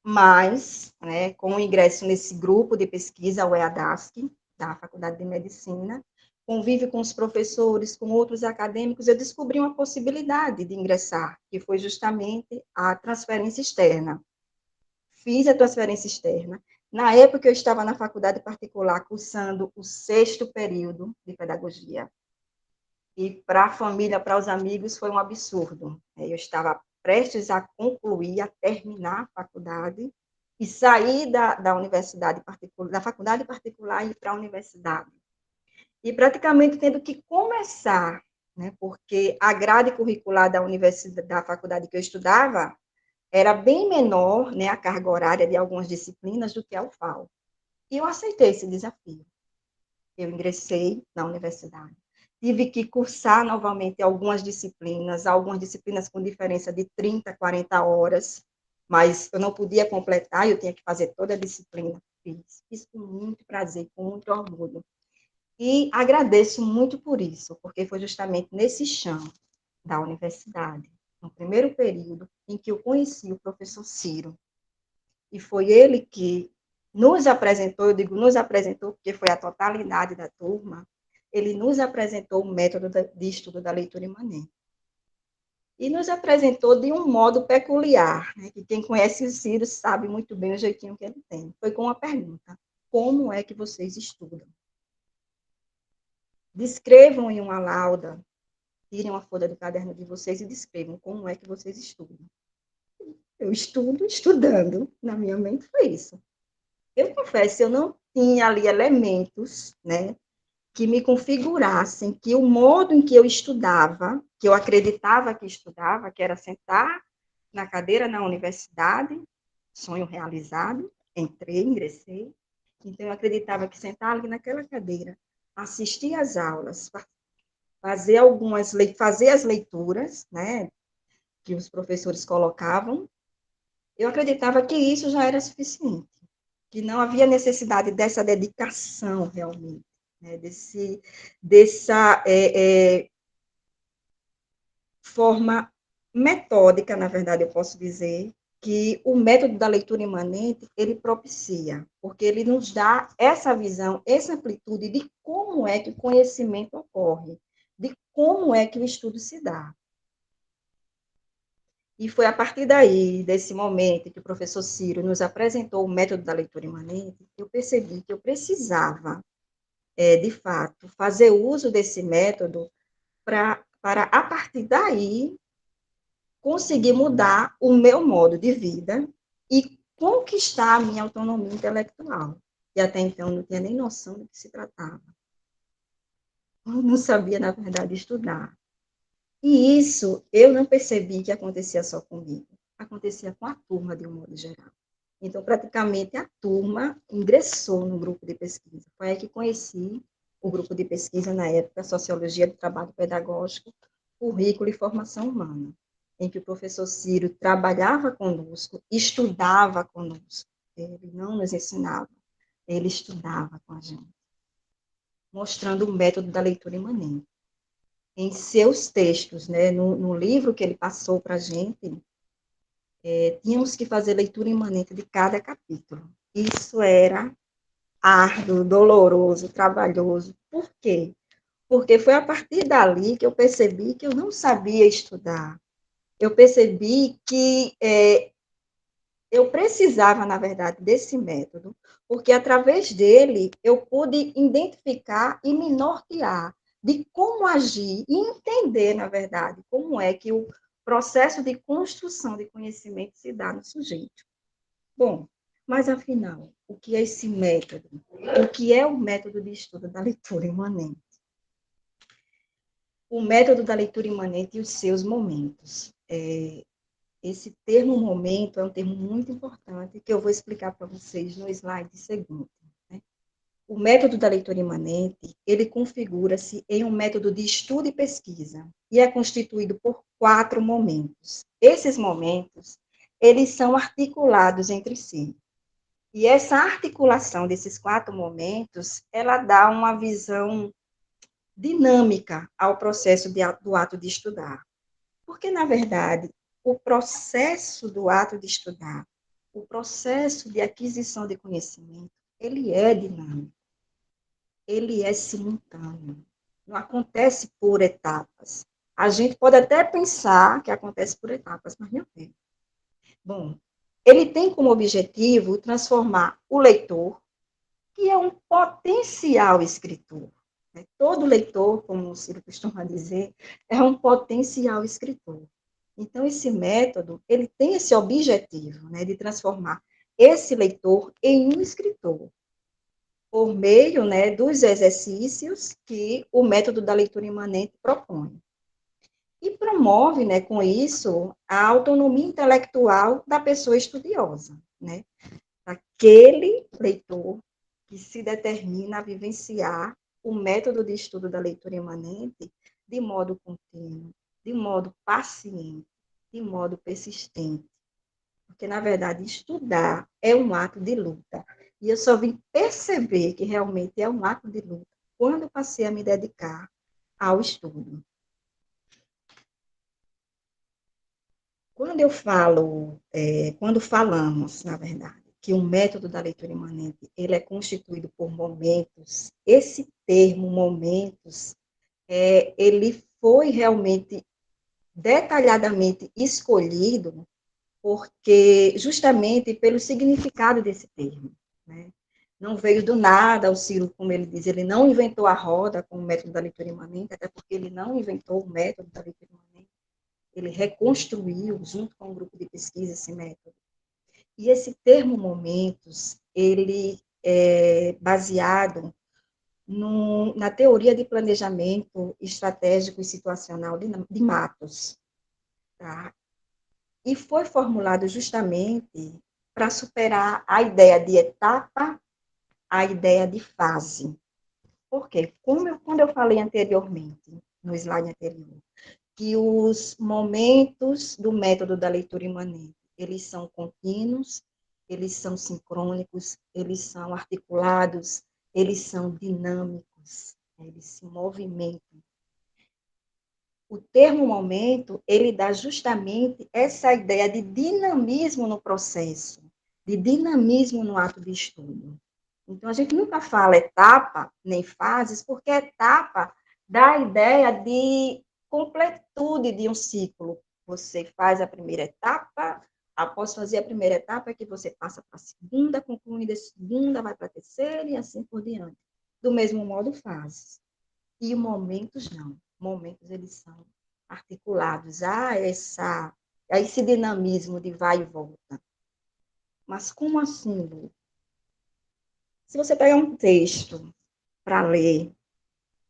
Mas, né, com o ingresso nesse grupo de pesquisa, o EADASC, da Faculdade de Medicina, convívio com os professores, com outros acadêmicos, eu descobri uma possibilidade de ingressar, que foi justamente a transferência externa. Fiz a transferência externa. Na época, eu estava na faculdade particular, cursando o 6º período de pedagogia. E para a família, para os amigos, foi um absurdo. Eu estava prestes a concluir, a terminar a faculdade, e sair da universidade particular, da faculdade particular e ir para a universidade. E praticamente tendo que começar, né, porque a grade curricular da universidade, da faculdade que eu estudava, era bem menor, né, a carga horária de algumas disciplinas do que a UFAL. E eu aceitei esse desafio. Eu ingressei na universidade. Tive que cursar novamente algumas disciplinas com diferença de 30, 40 horas, mas eu não podia completar, eu tinha que fazer toda a disciplina. Fiz com muito prazer, com muito orgulho. E agradeço muito por isso, porque foi justamente nesse chão da universidade, no primeiro período, em que eu conheci o professor Ciro. E foi ele que nos apresentou, eu digo nos apresentou, porque foi a totalidade da turma, ele nos apresentou o método de estudo da leitura imanente. E nos apresentou de um modo peculiar, né, que quem conhece o Ciro sabe muito bem o jeitinho que ele tem. Foi com uma pergunta: como é que vocês estudam? Descrevam em uma lauda, tirem uma folha do caderno de vocês e descrevam como é que vocês estudam. Eu estudo estudando, na minha mente foi isso. Eu confesso, eu não tinha ali elementos, né, que me configurassem que o modo em que eu estudava, que eu acreditava que estudava, que era sentar na cadeira na universidade, sonho realizado, ingressei, então eu acreditava que sentar ali naquela cadeira, assistir às aulas, fazer as leituras, né, que os professores colocavam, eu acreditava que isso já era suficiente, que não havia necessidade dessa dedicação realmente, né, dessa forma metódica, na verdade, eu posso dizer, que o método da leitura imanente, ele propicia, porque ele nos dá essa visão, essa amplitude de como é que o conhecimento ocorre, de como é que o estudo se dá. E foi a partir daí, desse momento, que o professor Ciro nos apresentou o método da leitura imanente, que eu percebi que eu precisava, de fato, fazer uso desse método para, a partir daí, conseguir mudar o meu modo de vida e conquistar a minha autonomia intelectual. E até então eu não tinha nem noção do que se tratava. Eu não sabia, na verdade, estudar. E isso eu não percebi que acontecia só comigo, acontecia com a turma de um modo geral. Então, praticamente, a turma ingressou no grupo de pesquisa. Foi aí que conheci o grupo de pesquisa, na época, Sociologia do Trabalho Pedagógico, Currículo e Formação Humana, em que o professor Ciro trabalhava conosco, estudava conosco. Ele não nos ensinava, ele estudava com a gente, mostrando o método da leitura imanente. Em seus textos, né, no livro que ele passou para a gente, tínhamos que fazer leitura imanente de cada capítulo. Isso era árduo, doloroso, trabalhoso. Por quê? Porque foi a partir dali que eu percebi que eu não sabia estudar. Eu percebi que eu precisava, na verdade, desse método, porque através dele eu pude identificar e me nortear de como agir e entender, na verdade, como é que o processo de construção de conhecimento se dá no sujeito. Bom, mas afinal, o que é esse método? O que é o método de estudo da leitura imanente? O método da leitura imanente e os seus momentos. Esse termo momento é um termo muito importante que eu vou explicar para vocês no slide seguinte. Né? O método da leitura imanente, ele configura-se em um método de estudo e pesquisa e é constituído por 4 momentos. Esses momentos, eles são articulados entre si. E essa articulação desses 4 momentos, ela dá uma visão dinâmica ao processo do ato de estudar. Porque, na verdade, o processo do ato de estudar, o processo de aquisição de conhecimento, ele é dinâmico, ele é simultâneo, não acontece por etapas. A gente pode até pensar que acontece por etapas, mas não é. Bom, ele tem como objetivo transformar o leitor, que é um potencial escritor. Né? Todo leitor, como o Ciro costuma dizer, é um potencial escritor. Então, esse método, ele tem esse objetivo, né, de transformar esse leitor em um escritor, por meio, né, dos exercícios que o método da leitura imanente propõe. E promove, né, com isso, a autonomia intelectual da pessoa estudiosa, né, daquele leitor que se determina a vivenciar o método de estudo da leitura imanente de modo contínuo, de modo paciente, de modo persistente. Porque, na verdade, estudar é um ato de luta. E eu só vim perceber que realmente é um ato de luta quando eu passei a me dedicar ao estudo. Quando eu falo, quando falamos, na verdade, que o método da leitura imanente, ele é constituído por momentos, esse termo, momentos, ele foi realmente detalhadamente escolhido porque justamente pelo significado desse termo, né? Não veio do nada, o Ciro, como ele diz, ele não inventou a roda com o método da leitura imanente, até porque ele não inventou o método da leitura imanente, ele reconstruiu, junto com um grupo de pesquisa, esse método. E esse termo momentos, ele é baseado na teoria de planejamento estratégico e situacional de Matos, tá? E foi formulado justamente para superar a ideia de etapa, a ideia de fase. Por quê? Quando eu falei anteriormente, no slide anterior, que os momentos do método da leitura imanente, eles são contínuos, eles são sincrônicos, eles são articulados, eles são dinâmicos, eles se movimentam. O termo momento, ele dá justamente essa ideia de dinamismo no processo, de dinamismo no ato de estudo. Então, a gente nunca fala etapa, nem fases, porque etapa dá a ideia de completude de um ciclo, Você faz a primeira etapa, após fazer a primeira etapa, é que você passa para a segunda, concluindo a segunda, vai para a terceira e assim por diante. Do mesmo modo, fases. E momentos não. Momentos, eles são articulados a esse dinamismo de vai e volta. Mas como assim, Lu? Se você pegar um texto para ler,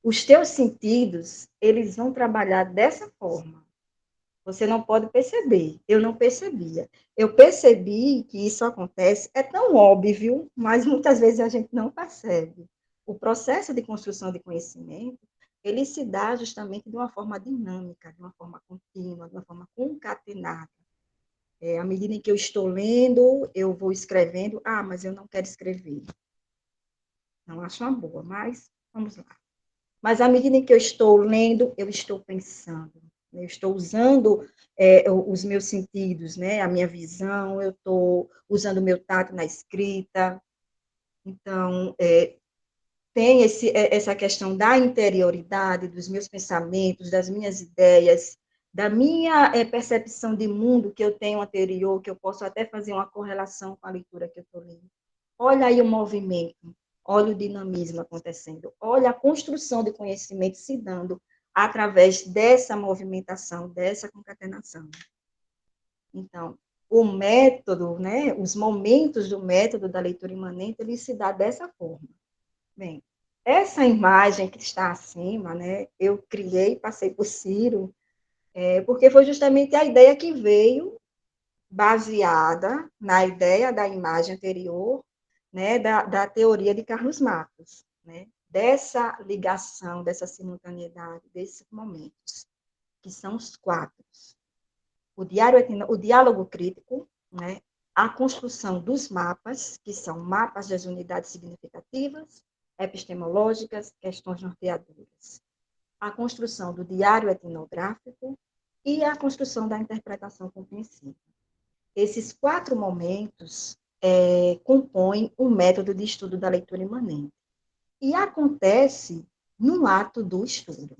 os teus sentidos, eles vão trabalhar dessa forma. Você não pode perceber. Eu não percebia. Eu percebi que isso acontece, é tão óbvio, mas muitas vezes a gente não percebe. O processo de construção de conhecimento, ele se dá justamente de uma forma dinâmica, de uma forma contínua, de uma forma concatenada. À medida em que eu estou lendo, eu vou escrevendo. Ah, mas eu não quero escrever. Não acho uma boa, mas vamos lá. Mas à medida em que eu estou lendo, eu estou pensando. Eu estou usando os meus sentidos, né? A minha visão, eu estou usando o meu tato na escrita. Então, tem essa questão da interioridade, dos meus pensamentos, das minhas ideias, da minha percepção de mundo que eu tenho anterior, que eu posso até fazer uma correlação com a leitura que eu estou lendo. Olha aí o movimento, olha o dinamismo acontecendo, olha a construção de conhecimento se dando através dessa movimentação, dessa concatenação. Então, o método, né, os momentos do método da leitura imanente, ele se dá dessa forma. Bem, essa imagem que está acima, né, eu criei, passei por Ciro, porque foi justamente a ideia que veio baseada na ideia da imagem anterior, né, da teoria de Carlos Marcos, né, dessa ligação, dessa simultaneidade, desses momentos, que são os quatro. O diálogo crítico, né, a construção dos mapas, que são mapas das unidades significativas, epistemológicas, questões norteadoras. A construção do diário etnográfico e a construção da interpretação compreensiva. Esses 4 momentos compõem o método de estudo da leitura imanente. E acontece no ato do estudo.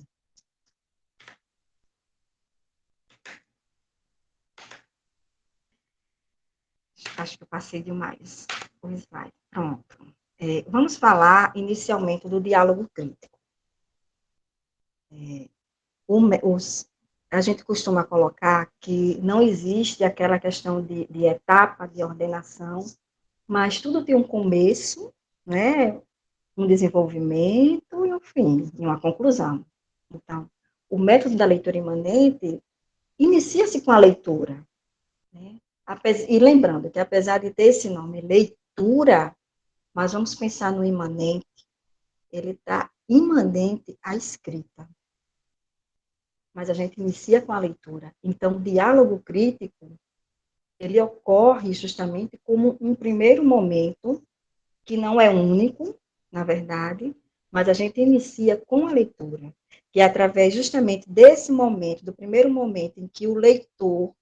Acho que eu passei demais o slide. Pronto. Vamos falar inicialmente do diálogo crítico. A gente costuma colocar que não existe aquela questão de etapa, de ordenação, mas tudo tem um começo, né, um desenvolvimento e um fim, e uma conclusão. Então, o método da leitura imanente inicia-se com a leitura, né? E lembrando que, apesar de ter esse nome, leitura, mas vamos pensar no imanente, ele está imanente à escrita. Mas a gente inicia com a leitura. Então, o diálogo crítico, ele ocorre justamente como um primeiro momento, que não é único, na verdade, mas a gente inicia com a leitura, que é através justamente desse momento, do primeiro momento em que o leitor,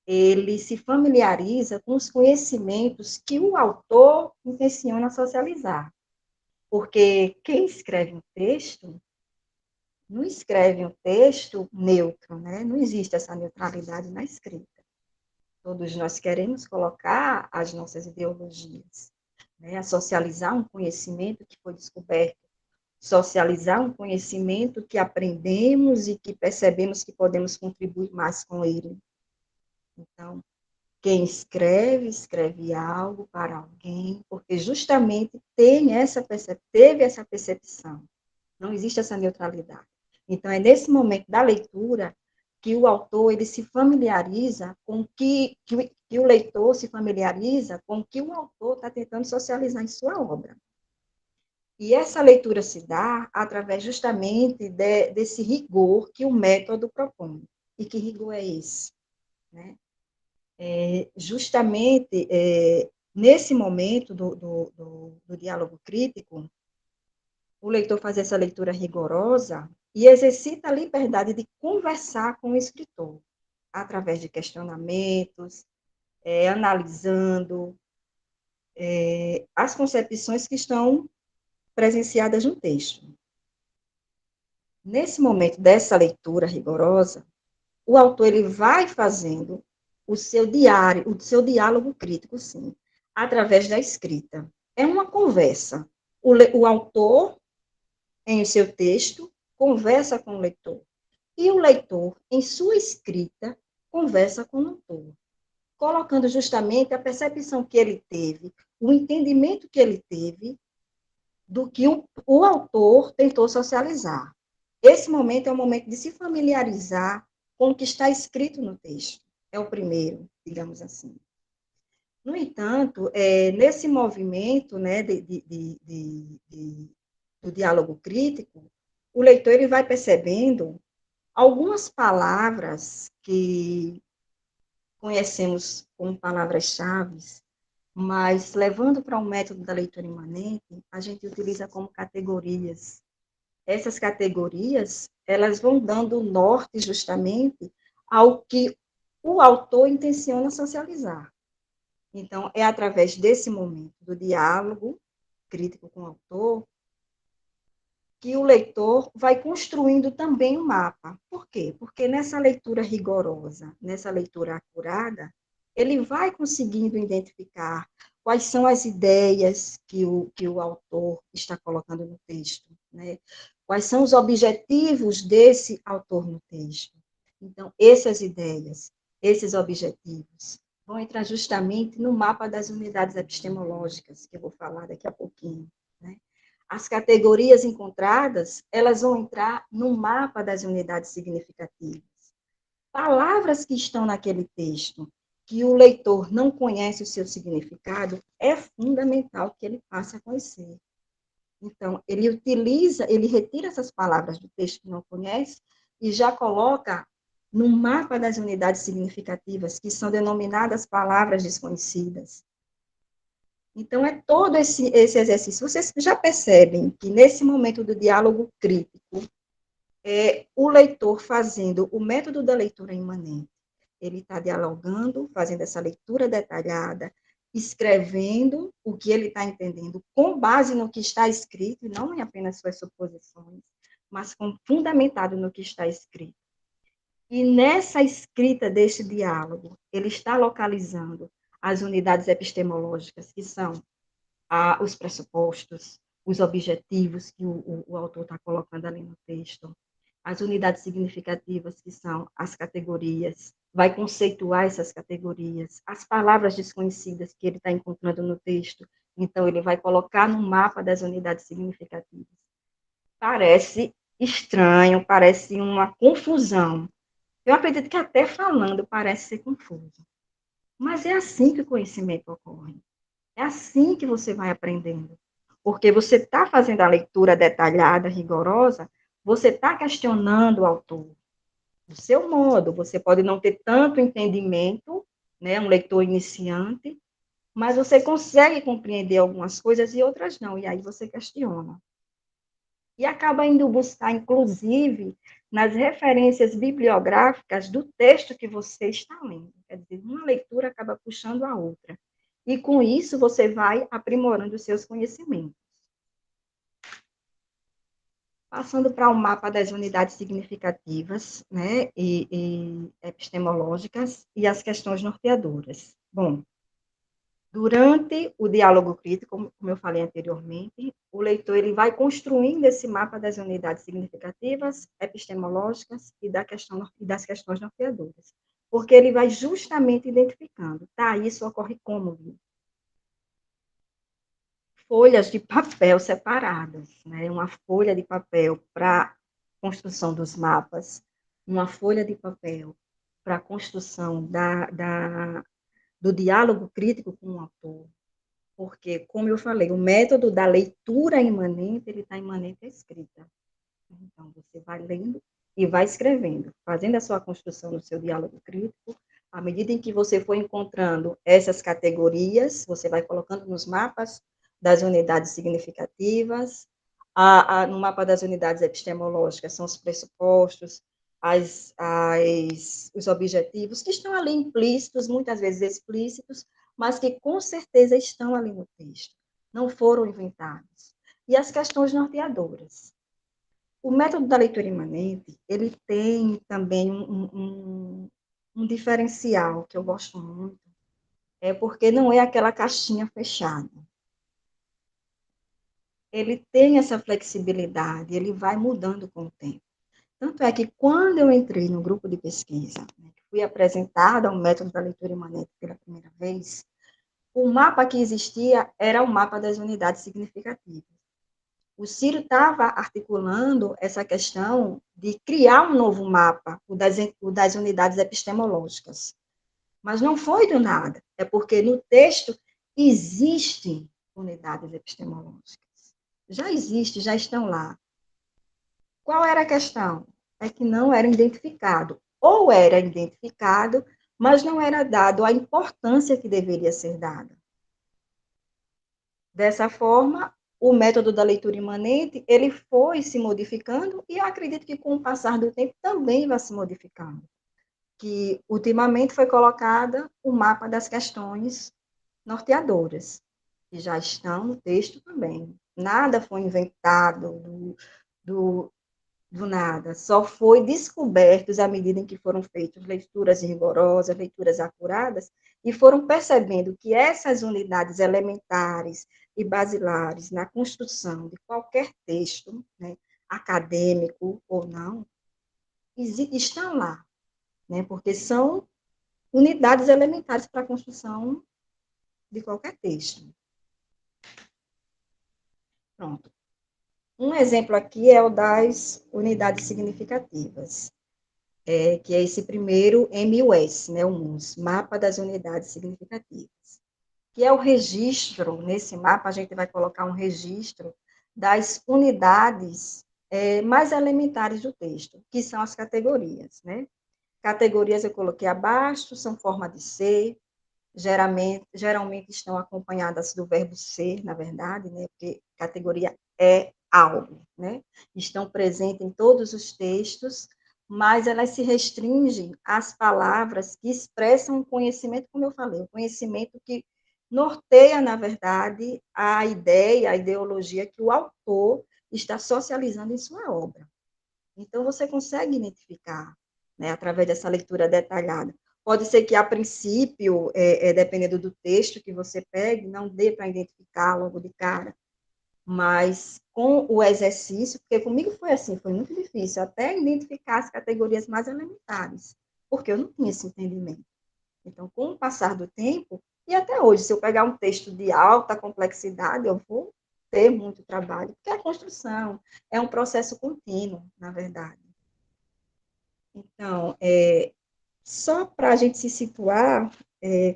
ele se familiariza com os conhecimentos que o autor intenciona socializar. Porque quem escreve um texto, não escreve um texto neutro, né? Não existe essa neutralidade na escrita. Todos nós queremos colocar as nossas ideologias, né? A socializar um conhecimento que foi descoberto, socializar um conhecimento que aprendemos e que percebemos que podemos contribuir mais com ele. Então, quem escreve, escreve algo para alguém, porque justamente teve essa percepção. Não existe essa neutralidade. Então, é nesse momento da leitura que o autor ele se familiariza com que o leitor se familiariza com o que o autor está tentando socializar em sua obra. E essa leitura se dá através justamente desse rigor que o método propõe. E que rigor é esse? Né? Justamente nesse momento do diálogo crítico, o leitor faz essa leitura rigorosa e exercita a liberdade de conversar com o escritor, através de questionamentos, analisando as concepções que estão presenciadas no texto. Nesse momento dessa leitura rigorosa, o autor ele vai fazendo o seu diário, o seu diálogo crítico, sim, através da escrita. É uma conversa. O autor, em seu texto, conversa com o leitor. E o leitor, em sua escrita, conversa com o autor, colocando justamente a percepção que ele teve, o entendimento que ele teve do que o autor tentou socializar. Esse momento é o momento de se familiarizar com o que está escrito no texto. É o primeiro, digamos assim. No entanto, nesse movimento, né, do diálogo crítico, o leitor ele vai percebendo algumas palavras que conhecemos como palavras-chave, mas levando para um método da leitura imanente, a gente utiliza como categorias. Essas categorias, elas vão dando norte justamente ao que o autor intenciona socializar. Então, é através desse momento do diálogo crítico com o autor que o leitor vai construindo também o mapa. Por quê? Porque nessa leitura rigorosa, nessa leitura acurada, ele vai conseguindo identificar quais são as ideias que o autor está colocando no texto, né? Quais são os objetivos desse autor no texto. Então, essas ideias, esses objetivos, vão entrar justamente no mapa das unidades epistemológicas, que eu vou falar daqui a pouquinho, né? As categorias encontradas, elas vão entrar no mapa das unidades significativas. Palavras que estão naquele texto, que o leitor não conhece o seu significado, é fundamental que ele passe a conhecer. Então, ele retira essas palavras do texto que não conhece e já coloca no mapa das unidades significativas, que são denominadas palavras desconhecidas. Então, é todo esse exercício. Vocês já percebem que, nesse momento do diálogo crítico, o leitor fazendo o método da leitura imanente. Ele está dialogando, fazendo essa leitura detalhada, escrevendo o que ele está entendendo, com base no que está escrito, e não em apenas suas suposições, mas fundamentado no que está escrito. E nessa escrita deste diálogo, ele está localizando as unidades epistemológicas, que são os pressupostos, os objetivos que o autor está colocando ali no texto, as unidades significativas, que são as categorias, vai conceituar essas categorias, as palavras desconhecidas que ele está encontrando no texto, então ele vai colocar no mapa das unidades significativas. Parece estranho, parece uma confusão. Eu acredito que até falando parece ser confuso. Mas é assim que o conhecimento ocorre. É assim que você vai aprendendo. Porque você está fazendo a leitura detalhada, rigorosa, você está questionando o autor. Do seu modo, você pode não ter tanto entendimento, né, um leitor iniciante, mas você consegue compreender algumas coisas e outras não, e aí você questiona. E acaba indo buscar, inclusive, nas referências bibliográficas do texto que você está lendo. Quer dizer, uma leitura acaba puxando a outra. E com isso você vai aprimorando os seus conhecimentos. Passando para o mapa das unidades significativas, né, e epistemológicas e as questões norteadoras. Bom, durante o diálogo crítico, como eu falei anteriormente, o leitor ele vai construindo esse mapa das unidades significativas, epistemológicas e das questões norteadoras, porque ele vai justamente identificando, tá, isso ocorre como? Folhas de papel separadas, né? Uma folha de papel para construção dos mapas, uma folha de papel para a construção do diálogo crítico com o autor, porque, como eu falei, o método da leitura imanente, ele está imanente à escrita. Então, você vai lendo e vai escrevendo, fazendo a sua construção no seu diálogo crítico. À medida em que você for encontrando essas categorias, você vai colocando nos mapas das unidades significativas, no mapa das unidades epistemológicas, são os pressupostos, os objetivos, que estão ali implícitos, muitas vezes explícitos, mas que com certeza estão ali no texto, não foram inventados. E as questões norteadoras. O método da leitura imanente, ele tem também um diferencial que eu gosto muito, é porque não é aquela caixinha fechada. Ele tem essa flexibilidade, ele vai mudando com o tempo. Tanto é que quando eu entrei no grupo de pesquisa, né, fui apresentada o método da leitura imanente pela primeira vez, o mapa que existia era o mapa das unidades significativas. O Ciro estava articulando essa questão de criar um novo mapa, o das unidades epistemológicas. Mas não foi do nada, é porque no texto existem unidades epistemológicas. Já existe, já estão lá. Qual era a questão? É que não era identificado. Ou era identificado, mas não era dado a importância que deveria ser dada. Dessa forma, o método da leitura imanente, ele foi se modificando e eu acredito que com o passar do tempo também vai se modificando. Que ultimamente foi colocada o mapa das questões norteadoras, que já estão no texto também. Nada foi inventado do nada, só foi descoberto à medida em que foram feitas leituras rigorosas, leituras acuradas, e foram percebendo que essas unidades elementares e basilares na construção de qualquer texto, né, acadêmico ou não, estão lá, né, porque são unidades elementares para a construção de qualquer texto. Pronto. Um exemplo aqui é o das unidades significativas, que é esse primeiro MUS, né, o MUS, Mapa das Unidades Significativas, que é o registro, nesse mapa a gente vai colocar um registro das unidades mais elementares do texto, que são as categorias, né? Categorias eu coloquei abaixo, são forma de ser, geralmente estão acompanhadas do verbo ser, na verdade, né? Porque categoria é algo, né? Estão presentes em todos os textos, mas elas se restringem às palavras que expressam o conhecimento, como eu falei, o conhecimento que norteia, na verdade, a ideia, a ideologia que o autor está socializando em sua obra. Então, você consegue identificar, né, através dessa leitura detalhada. Pode ser que, a princípio, dependendo do texto que você pegue, não dê para identificar logo de cara, mas com o exercício, porque comigo foi assim, foi muito difícil, até identificar as categorias mais elementares, porque eu não tinha esse entendimento. Então, com o passar do tempo, e até hoje, se eu pegar um texto de alta complexidade, eu vou ter muito trabalho, porque a construção é um processo contínuo, na verdade. Então, só para a gente se situar,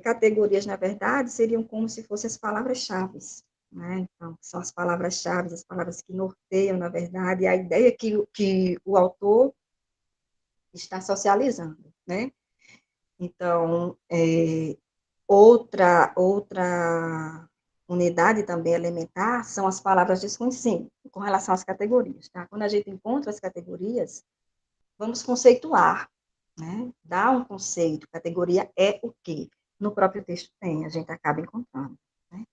categorias, na verdade, seriam como se fossem as palavras-chave, né? Então, são as palavras-chave, as palavras que norteiam, na verdade, a ideia que o autor está socializando, né? Então, outra unidade também elementar são as palavras desconhecidas, com relação às categorias, tá? Quando a gente encontra as categorias, vamos conceituar, né? Dar um conceito, categoria é o quê? No próprio texto tem, a gente acaba encontrando, né?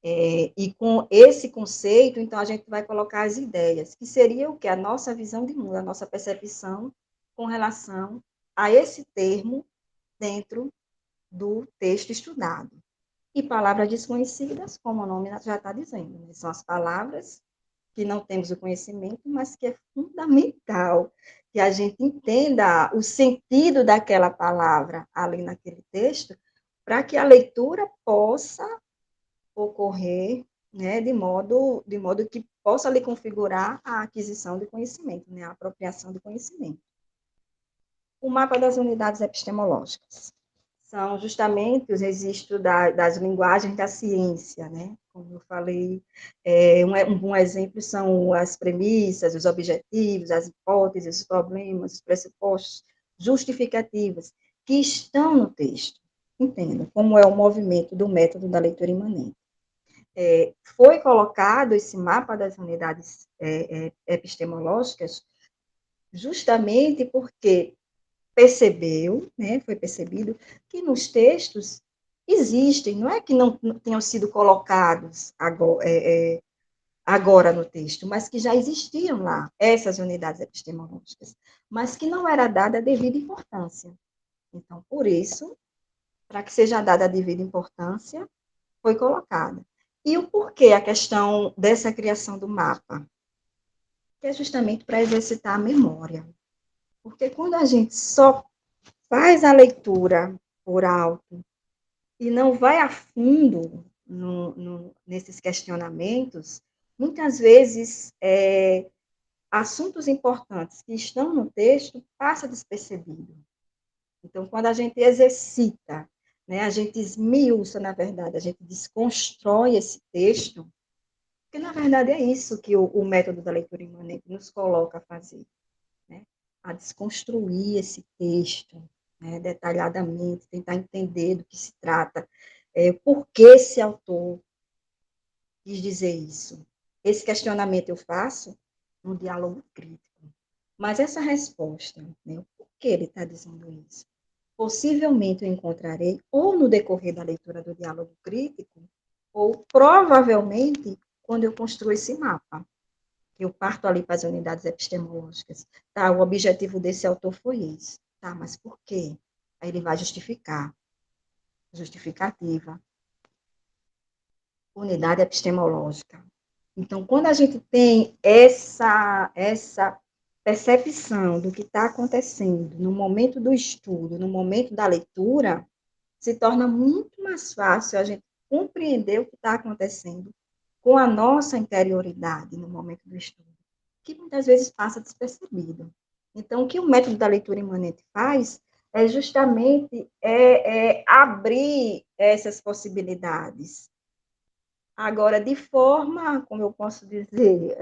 E com esse conceito, então, a gente vai colocar as ideias, que seria o quê? A nossa visão de mundo, a nossa percepção com relação a esse termo dentro do texto estudado. E palavras desconhecidas, como o nome já está dizendo, né? São as palavras que não temos o conhecimento, mas que é fundamental que a gente entenda o sentido daquela palavra ali naquele texto, para que a leitura possa ocorrer, né, de modo que possa lhe configurar a aquisição de conhecimento, né, a apropriação de conhecimento. O mapa das unidades epistemológicas são justamente os registros das linguagens da ciência, né? Como eu falei, um bom exemplo são as premissas, os objetivos, as hipóteses, os problemas, os pressupostos, justificativas, que estão no texto. Entendam como é o movimento do método da leitura imanente. Foi colocado esse mapa das unidades epistemológicas justamente porque foi percebido que nos textos existem, não é que não tenham sido colocados agora, agora no texto, mas que já existiam lá, essas unidades epistemológicas, mas que não era dada a devida importância. Então, por isso, para que seja dada a devida importância, foi colocada. E o porquê a questão dessa criação do mapa? Que é justamente para exercitar a memória. Porque quando a gente só faz a leitura por alto e não vai a fundo nesses questionamentos, muitas vezes assuntos importantes que estão no texto passam despercebido. Então, quando a gente exercita, né, a gente esmiuça, na verdade, a gente desconstrói esse texto, porque, na verdade, é isso que o método da leitura imanente nos coloca a fazer, né? A desconstruir esse texto, né, detalhadamente, tentar entender do que se trata, por que esse autor quis dizer isso. Esse questionamento eu faço no diálogo crítico. Mas essa resposta, né, o porquê ele está dizendo isso, possivelmente eu encontrarei ou no decorrer da leitura do diálogo crítico, ou provavelmente quando eu construo esse mapa. Eu parto ali para as unidades epistemológicas. Tá, o objetivo desse autor foi esse. Tá, mas por quê? Aí ele vai justificar. Justificativa. Unidade epistemológica. Então, quando a gente tem essa percepção do que está acontecendo no momento do estudo, no momento da leitura, se torna muito mais fácil a gente compreender o que está acontecendo com a nossa interioridade no momento do estudo, que muitas vezes passa despercebido. Então, o que o método da leitura imanente faz é justamente abrir essas possibilidades. Agora, de forma, como eu posso dizer,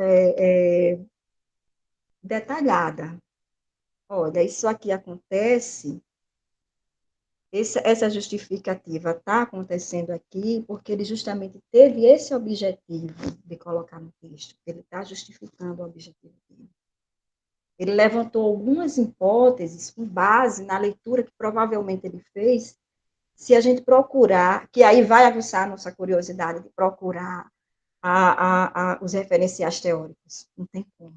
detalhada. Olha, isso aqui acontece, essa justificativa está acontecendo aqui porque ele justamente teve esse objetivo de colocar no texto, ele está justificando o objetivo dele. Ele levantou algumas hipóteses com base na leitura que provavelmente ele fez. Se a gente procurar, que aí vai aguçar a nossa curiosidade de procurar os referenciais teóricos, não tem como.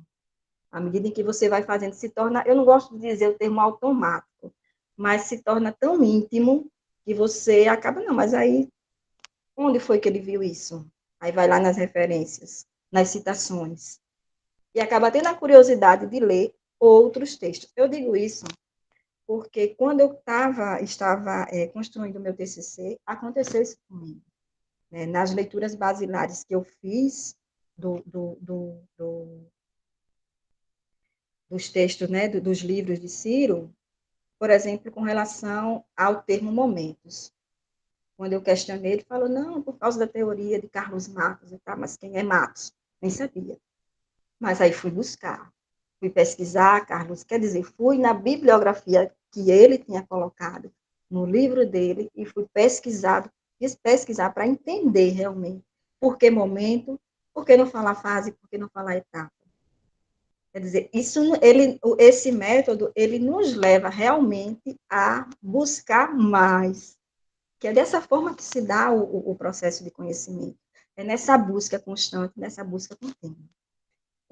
À medida em que você vai fazendo, se torna, eu não gosto de dizer o termo automático, mas se torna tão íntimo que você acaba, não, mas aí, onde foi que ele viu isso? Aí vai lá nas referências, nas citações, e acaba tendo a curiosidade de ler outros textos. Eu digo isso porque quando eu estava construindo o meu TCC, aconteceu isso comigo. Né? Nas leituras basilares que eu fiz dos textos, né, dos livros de Ciro, por exemplo, com relação ao termo momentos. Quando eu questionei, ele falou, não, por causa da teoria de Carlos Matos, tá, mas quem é Matos? Nem sabia. Mas aí fui buscar, fui pesquisar, Carlos, quer dizer, fui na bibliografia que ele tinha colocado no livro dele e fui quis pesquisar para entender realmente por que momento, por que não falar fase, por que não falar etapa. Quer dizer, esse método, ele nos leva realmente a buscar mais, que é dessa forma que se dá o processo de conhecimento, é nessa busca constante, nessa busca contínua.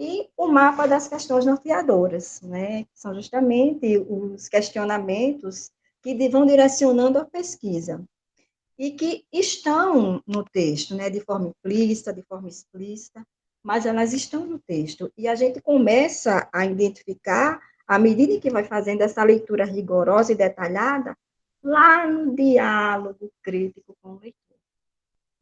E o mapa das questões norteadoras, né, que são justamente os questionamentos que vão direcionando a pesquisa, e que estão no texto, né, de forma implícita, de forma explícita, mas elas estão no texto, e a gente começa a identificar, à medida em que vai fazendo essa leitura rigorosa e detalhada, lá no diálogo crítico com o leitor.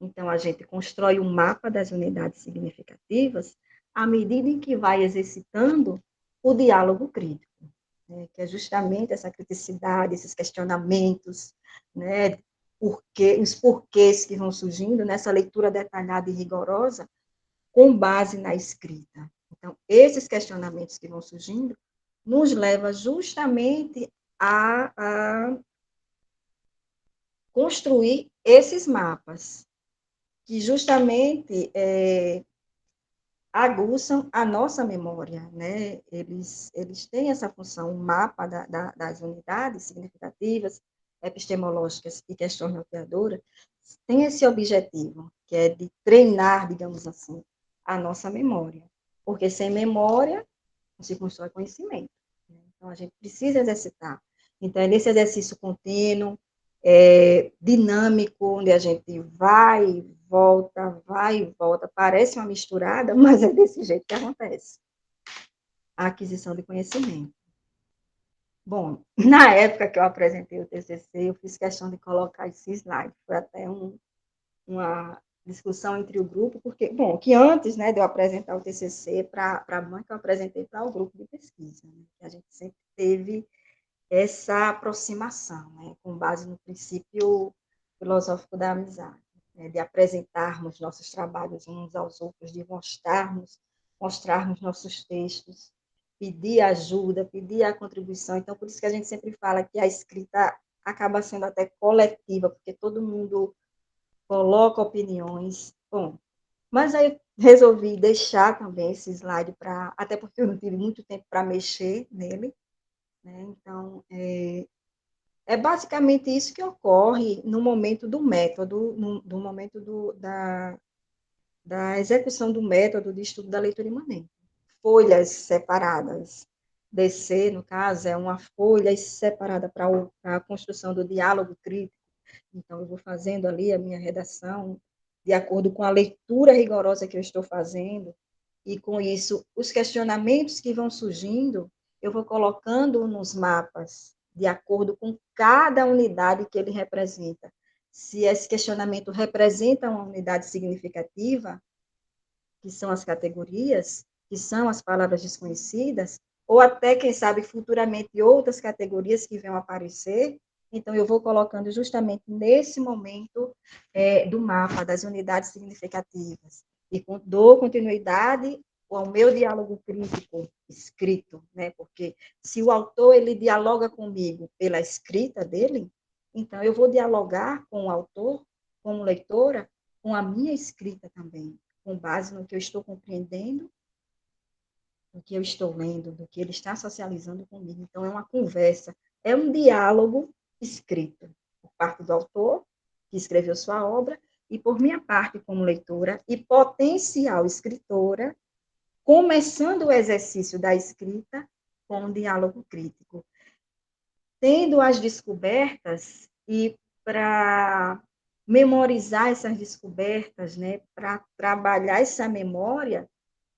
Então, a gente constrói um mapa das unidades significativas à medida em que vai exercitando o diálogo crítico, né, que é justamente essa criticidade, esses questionamentos, né, os porquês que vão surgindo nessa leitura detalhada e rigorosa com base na escrita. Então, esses questionamentos que vão surgindo nos leva justamente a construir esses mapas, que justamente aguçam a nossa memória, né? Eles têm essa função, o mapa das unidades significativas, epistemológicas e questões norteadoras, tem esse objetivo, que é de treinar, digamos assim, a nossa memória. Porque sem memória, não se constrói conhecimento. Então, a gente precisa exercitar. Então, é nesse exercício contínuo, dinâmico, onde a gente vai e volta, parece uma misturada, mas é desse jeito que acontece a aquisição de conhecimento. Bom, na época que eu apresentei o TCC, eu fiz questão de colocar esse slide. Foi até uma discussão entre o grupo, porque, bom, que antes, né, de eu apresentar o TCC para a banca, eu apresentei para o grupo de pesquisa, né, que a gente sempre teve essa aproximação, né, com base no princípio filosófico da amizade, né, de apresentarmos nossos trabalhos uns aos outros, de mostrarmos nossos textos, pedir ajuda, pedir a contribuição. Então, por isso que a gente sempre fala que a escrita acaba sendo até coletiva, porque todo mundo coloca opiniões. Bom, mas aí eu resolvi deixar também esse slide para, até porque eu não tive muito tempo para mexer nele, né? Então, basicamente isso que ocorre no momento do método, no momento da execução do método de estudo da leitura imanente. Folhas separadas. DC, no caso, é uma folha separada para a construção do diálogo crítico. Então, eu vou fazendo ali a minha redação de acordo com a leitura rigorosa que eu estou fazendo, e com isso, os questionamentos que vão surgindo, eu vou colocando nos mapas, de acordo com cada unidade que ele representa. Se esse questionamento representa uma unidade significativa, que são as categorias, que são as palavras desconhecidas, ou até, quem sabe, futuramente outras categorias que venham aparecer, então eu vou colocando justamente nesse momento do mapa, das unidades significativas, e dou continuidade ao meu diálogo crítico escrito, né? Porque se o autor ele dialoga comigo pela escrita dele, então eu vou dialogar com o autor, como leitora, com a minha escrita também, com base no que eu estou compreendendo, do que eu estou lendo, do que ele está socializando comigo. Então, é uma conversa, é um diálogo escrito, por parte do autor, que escreveu sua obra, e por minha parte, como leitora e potencial escritora, começando o exercício da escrita com um diálogo crítico. Tendo as descobertas e para memorizar essas descobertas, né, para trabalhar essa memória,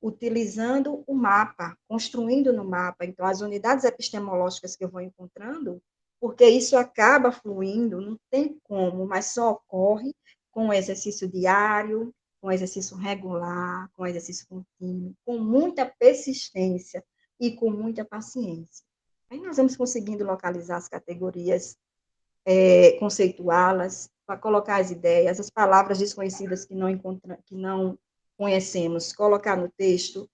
utilizando o mapa, construindo no mapa. Então, as unidades epistemológicas que eu vou encontrando, porque isso acaba fluindo, não tem como, mas só ocorre com o exercício diário, com o exercício regular, com o exercício contínuo, com muita persistência e com muita paciência. Aí nós vamos conseguindo localizar as categorias, conceituá-las, para colocar as ideias, as palavras desconhecidas que não conhecemos, colocar no texto,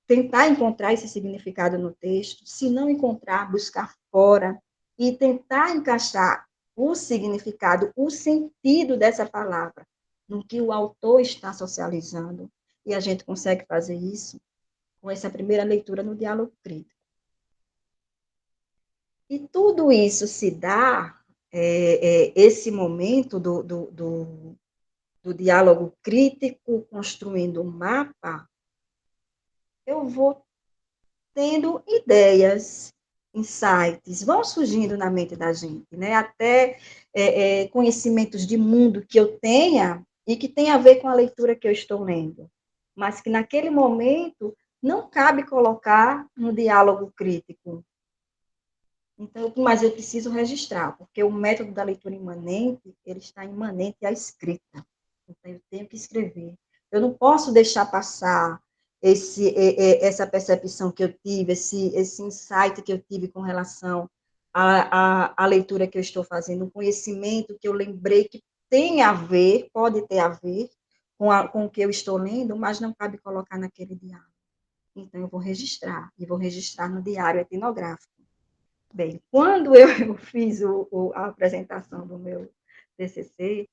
tentar encontrar esse significado no texto, se não encontrar, buscar fora, e tentar encaixar o significado, o sentido dessa palavra, no que o autor está socializando, e a gente consegue fazer isso com essa primeira leitura no diálogo crítico. E tudo isso se dá, esse momento do diálogo crítico, construindo um mapa, eu vou tendo ideias, insights, vão surgindo na mente da gente, né? Até conhecimentos de mundo que eu tenha e que tem a ver com a leitura que eu estou lendo, mas que naquele momento não cabe colocar no diálogo crítico. Então, mas eu preciso registrar, porque o método da leitura imanente, ele está imanente à escrita. Então, eu tenho que escrever. Eu não posso deixar passar essa percepção que eu tive, esse insight que eu tive com relação à leitura que eu estou fazendo, um conhecimento que eu lembrei que tem a ver, pode ter a ver com o que eu estou lendo, mas não cabe colocar naquele diário. Então, eu vou registrar, e vou registrar no diário etnográfico. Bem, quando eu fiz a apresentação do meu TCC,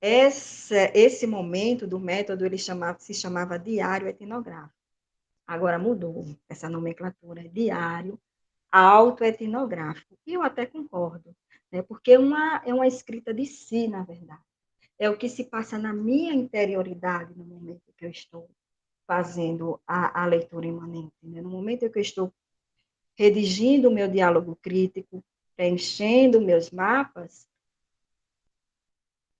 esse momento do método ele se chamava diário etnográfico. Agora mudou essa nomenclatura, diário autoetnográfico. E eu até concordo, né, porque é uma escrita de si, na verdade. é o que se passa na minha interioridade no momento que eu estou fazendo a leitura imanente, né? No momento que eu estou redigindo o meu diálogo crítico, preenchendo meus mapas,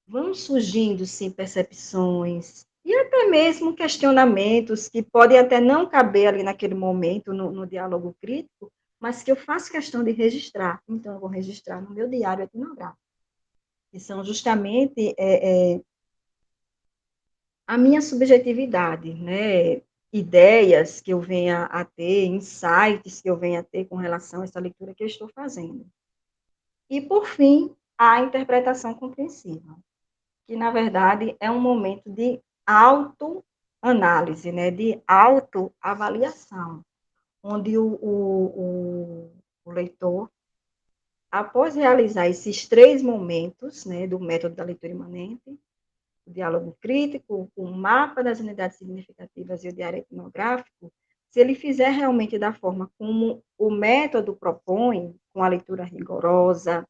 vão surgindo, sim, percepções e até mesmo questionamentos que podem até não caber ali naquele momento, no diálogo crítico, mas que eu faço questão de registrar. Então, eu vou registrar no meu diário etnográfico, que são justamente a minha subjetividade, né? Ideias que eu venha a ter, insights que eu venha a ter com relação a essa leitura que eu estou fazendo. E, por fim, a interpretação compreensiva, que, na verdade, é um momento de autoanálise, né, de autoavaliação, onde o leitor, após realizar esses 3 momentos, né, do método da leitura imanente, o diálogo crítico, o mapa das unidades significativas e o diário etnográfico, se ele fizer realmente da forma como o método propõe, com a leitura rigorosa,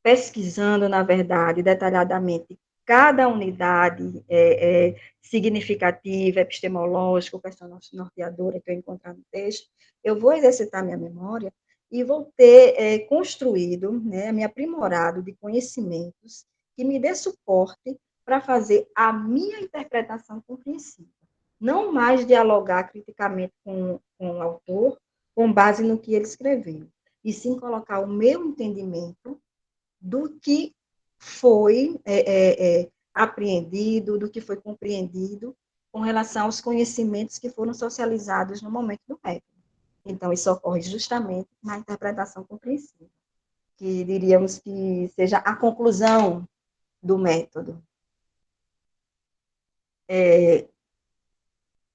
pesquisando, na verdade, detalhadamente cada unidade significativa, epistemológica, questão norteadora que eu encontrar no texto, eu vou exercitar minha memória e vou ter construído, né, me aprimorado de conhecimentos que me dê suporte para fazer a minha interpretação compreensiva. Não mais dialogar criticamente com o autor, com base no que ele escreveu, e sim colocar o meu entendimento do que foi apreendido, do que foi compreendido com relação aos conhecimentos que foram socializados no momento do método. Então, isso ocorre justamente na interpretação compreensiva, que diríamos que seja a conclusão do método.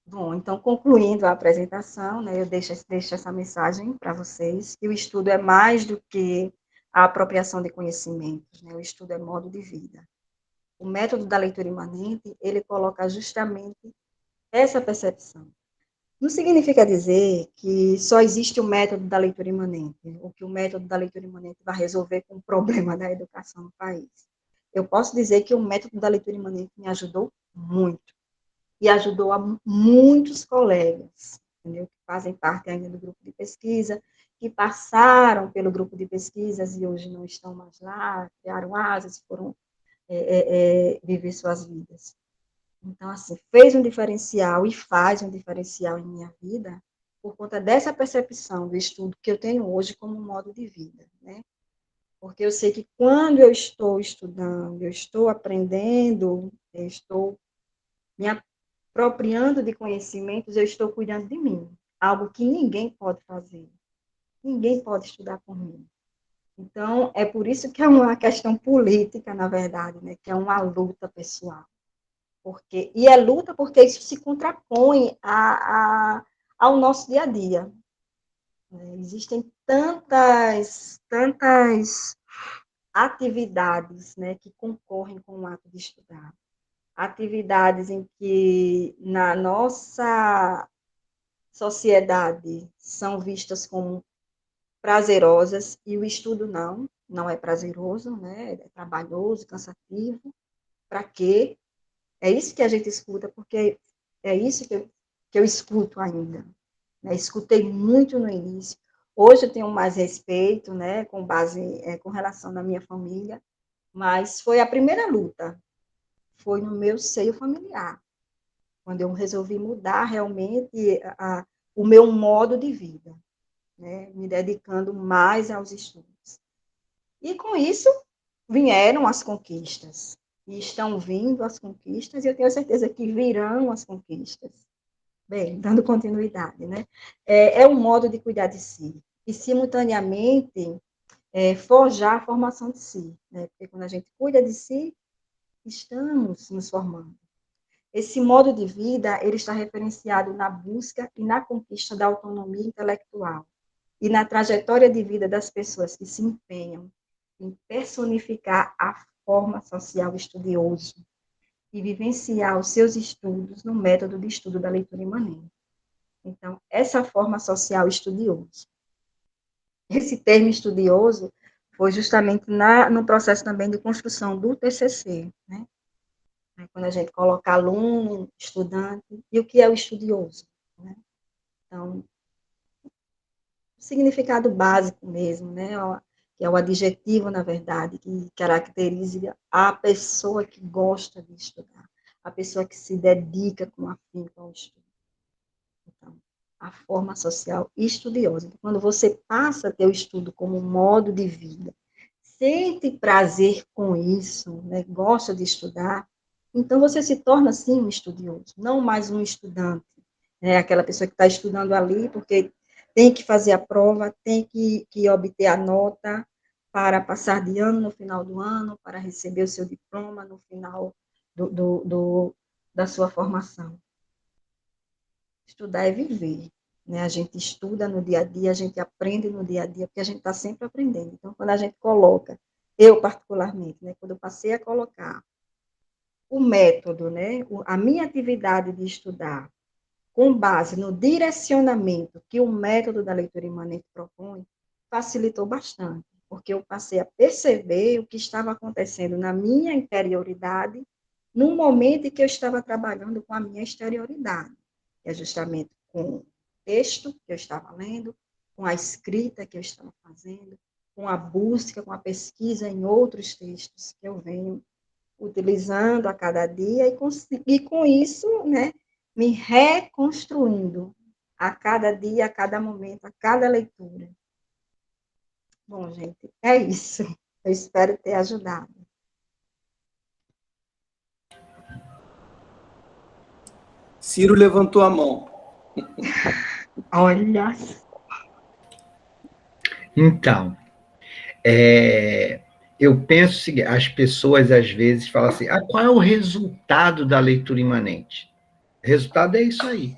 Bom, então, concluindo a apresentação, né, eu deixo essa mensagem para vocês, que o estudo é mais do que a apropriação de conhecimentos, né, o estudo é modo de vida. O método da leitura imanente, ele coloca justamente essa percepção. Não significa dizer que só existe o método da leitura imanente, ou que o método da leitura imanente vai resolver com o problema da educação no país. Eu posso dizer que o método da leitura imanente me ajudou muito, e ajudou a muitos colegas, entendeu? Que fazem parte ainda do grupo de pesquisa, que passaram pelo grupo de pesquisas e hoje não estão mais lá, criaram asas, foram viver suas vidas. Então, assim, fez um diferencial e faz um diferencial em minha vida por conta dessa percepção do estudo que eu tenho hoje como um modo de vida, né? Porque eu sei que quando eu estou estudando, eu estou aprendendo, eu estou me apropriando de conhecimentos, eu estou cuidando de mim. Algo que ninguém pode fazer. Ninguém pode estudar por mim. Então, é por isso que é uma questão política, na verdade, né? Que é uma luta pessoal. E é luta porque isso se contrapõe ao nosso dia a dia. Existem tantas atividades, né, que concorrem com o ato de estudar. Atividades em que, na nossa sociedade, são vistas como prazerosas, e o estudo não é prazeroso, né? É trabalhoso, cansativo. Para quê? É isso que a gente escuta, porque é isso que eu escuto ainda. Né? Escutei muito no início. Hoje eu tenho mais respeito, né, com relação à minha família, mas foi a primeira luta, foi no meu seio familiar, quando eu resolvi mudar realmente o meu modo de vida, né, me dedicando mais aos estudos. E com isso vieram as conquistas, e estão vindo as conquistas, e eu tenho certeza que virão as conquistas. Bem, dando continuidade, né? É um modo de cuidar de si, e simultaneamente forjar a formação de si, né? Porque quando a gente cuida de si, estamos nos formando. Esse modo de vida, ele está referenciado na busca e na conquista da autonomia intelectual e na trajetória de vida das pessoas que se empenham em personificar a forma social estudioso e vivenciar os seus estudos no método de estudo da leitura imanente. Então, essa forma social estudioso. Esse termo estudioso foi justamente no processo também de construção do TCC, né? né? Quando a gente coloca aluno, estudante, e o que é o estudioso, né? Então, o significado básico mesmo, né? Que é o adjetivo, na verdade, que caracteriza a pessoa que gosta de estudar, a pessoa que se dedica com afinco ao estudo. Então, a forma social estudiosa. Então, quando você passa a ter o estudo como modo de vida, sente prazer com isso, né? Gosta de estudar, então você se torna, sim, um estudioso, não mais um estudante, né? Aquela pessoa que está estudando ali porque tem que fazer a prova, tem que obter a nota para passar de ano no final do ano, para receber o seu diploma no final da sua formação. Estudar é viver, né? A gente estuda no dia a dia, a gente aprende no dia a dia, porque a gente está sempre aprendendo. Então, quando a gente coloca, eu particularmente, né? Quando eu passei a colocar o método, né? A minha atividade de estudar, com base no direcionamento que o método da leitura imanente propõe, facilitou bastante, porque eu passei a perceber o que estava acontecendo na minha interioridade, no momento em que eu estava trabalhando com a minha exterioridade, que é justamente com o texto que eu estava lendo, com a escrita que eu estava fazendo, com a busca, com a pesquisa em outros textos que eu venho utilizando a cada dia e com isso, né, me reconstruindo a cada dia, a cada momento, a cada leitura. Bom, gente, é isso. Eu espero ter ajudado. Ciro levantou a mão. Olha. Então, eu penso que as pessoas às vezes falam assim: qual é o resultado da leitura imanente? O resultado é isso aí.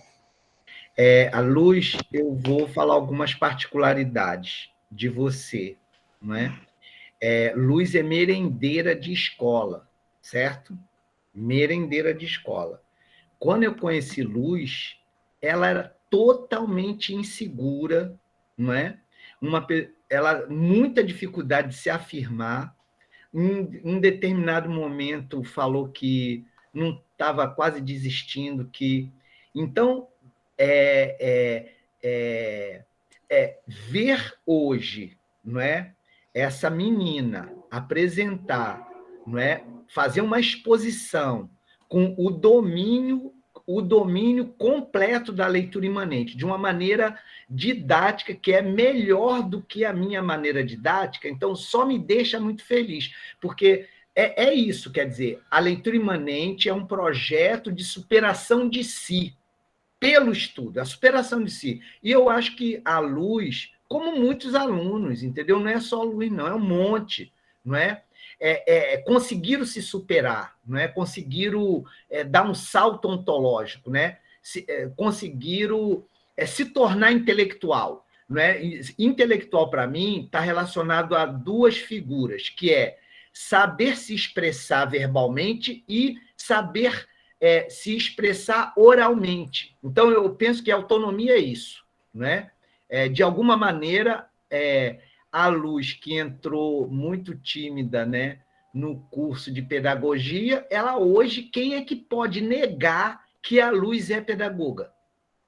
A Luz, eu vou falar algumas particularidades de você, não é? Luz é merendeira de escola, certo? Merendeira de escola. Quando eu conheci Luz, ela era totalmente insegura, não é? Ela muita dificuldade de se afirmar. Em um determinado momento falou que não estava quase desistindo, que então é, é, ver hoje, não é, essa menina apresentar, não é, fazer uma exposição com o domínio completo da leitura imanente, de uma maneira didática que é melhor do que a minha maneira didática, então só me deixa muito feliz, porque é isso, quer dizer, a leitura imanente é um projeto de superação de si, pelo estudo, a superação de si. E eu acho que a Luz, como muitos alunos, entendeu? Não é só a Luz, não, é um monte, não é? Conseguiram se superar, não é? Conseguiram dar um salto ontológico, né? Conseguiram se tornar intelectual. Não é? Intelectual, para mim, está relacionado a duas figuras, que é saber se expressar verbalmente e saber se expressar oralmente. Então, eu penso que a autonomia é isso. Né? De alguma maneira, a Luz, que entrou muito tímida, né, no curso de pedagogia, ela hoje, quem é que pode negar que a Luz é pedagoga?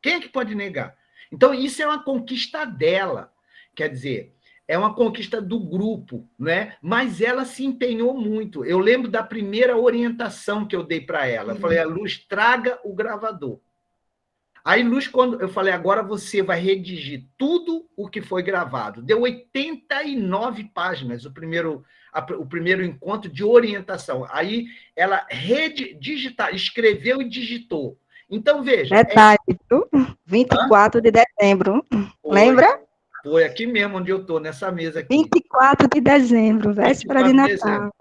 Quem é que pode negar? Então, isso é uma conquista dela. Quer dizer, é uma conquista do grupo, né? Mas ela se empenhou muito. Eu lembro da primeira orientação que eu dei para ela. Eu falei, a Luz, traga o gravador. Aí, Luz, quando eu falei, agora você vai redigir tudo o que foi gravado. Deu 89 páginas o primeiro encontro de orientação. Aí, ela escreveu e digitou. Então, veja... Detalhe, 24 de dezembro. Lembra? Foi aqui mesmo onde eu estou, nessa mesa aqui. 24 de dezembro, véspera de Natal.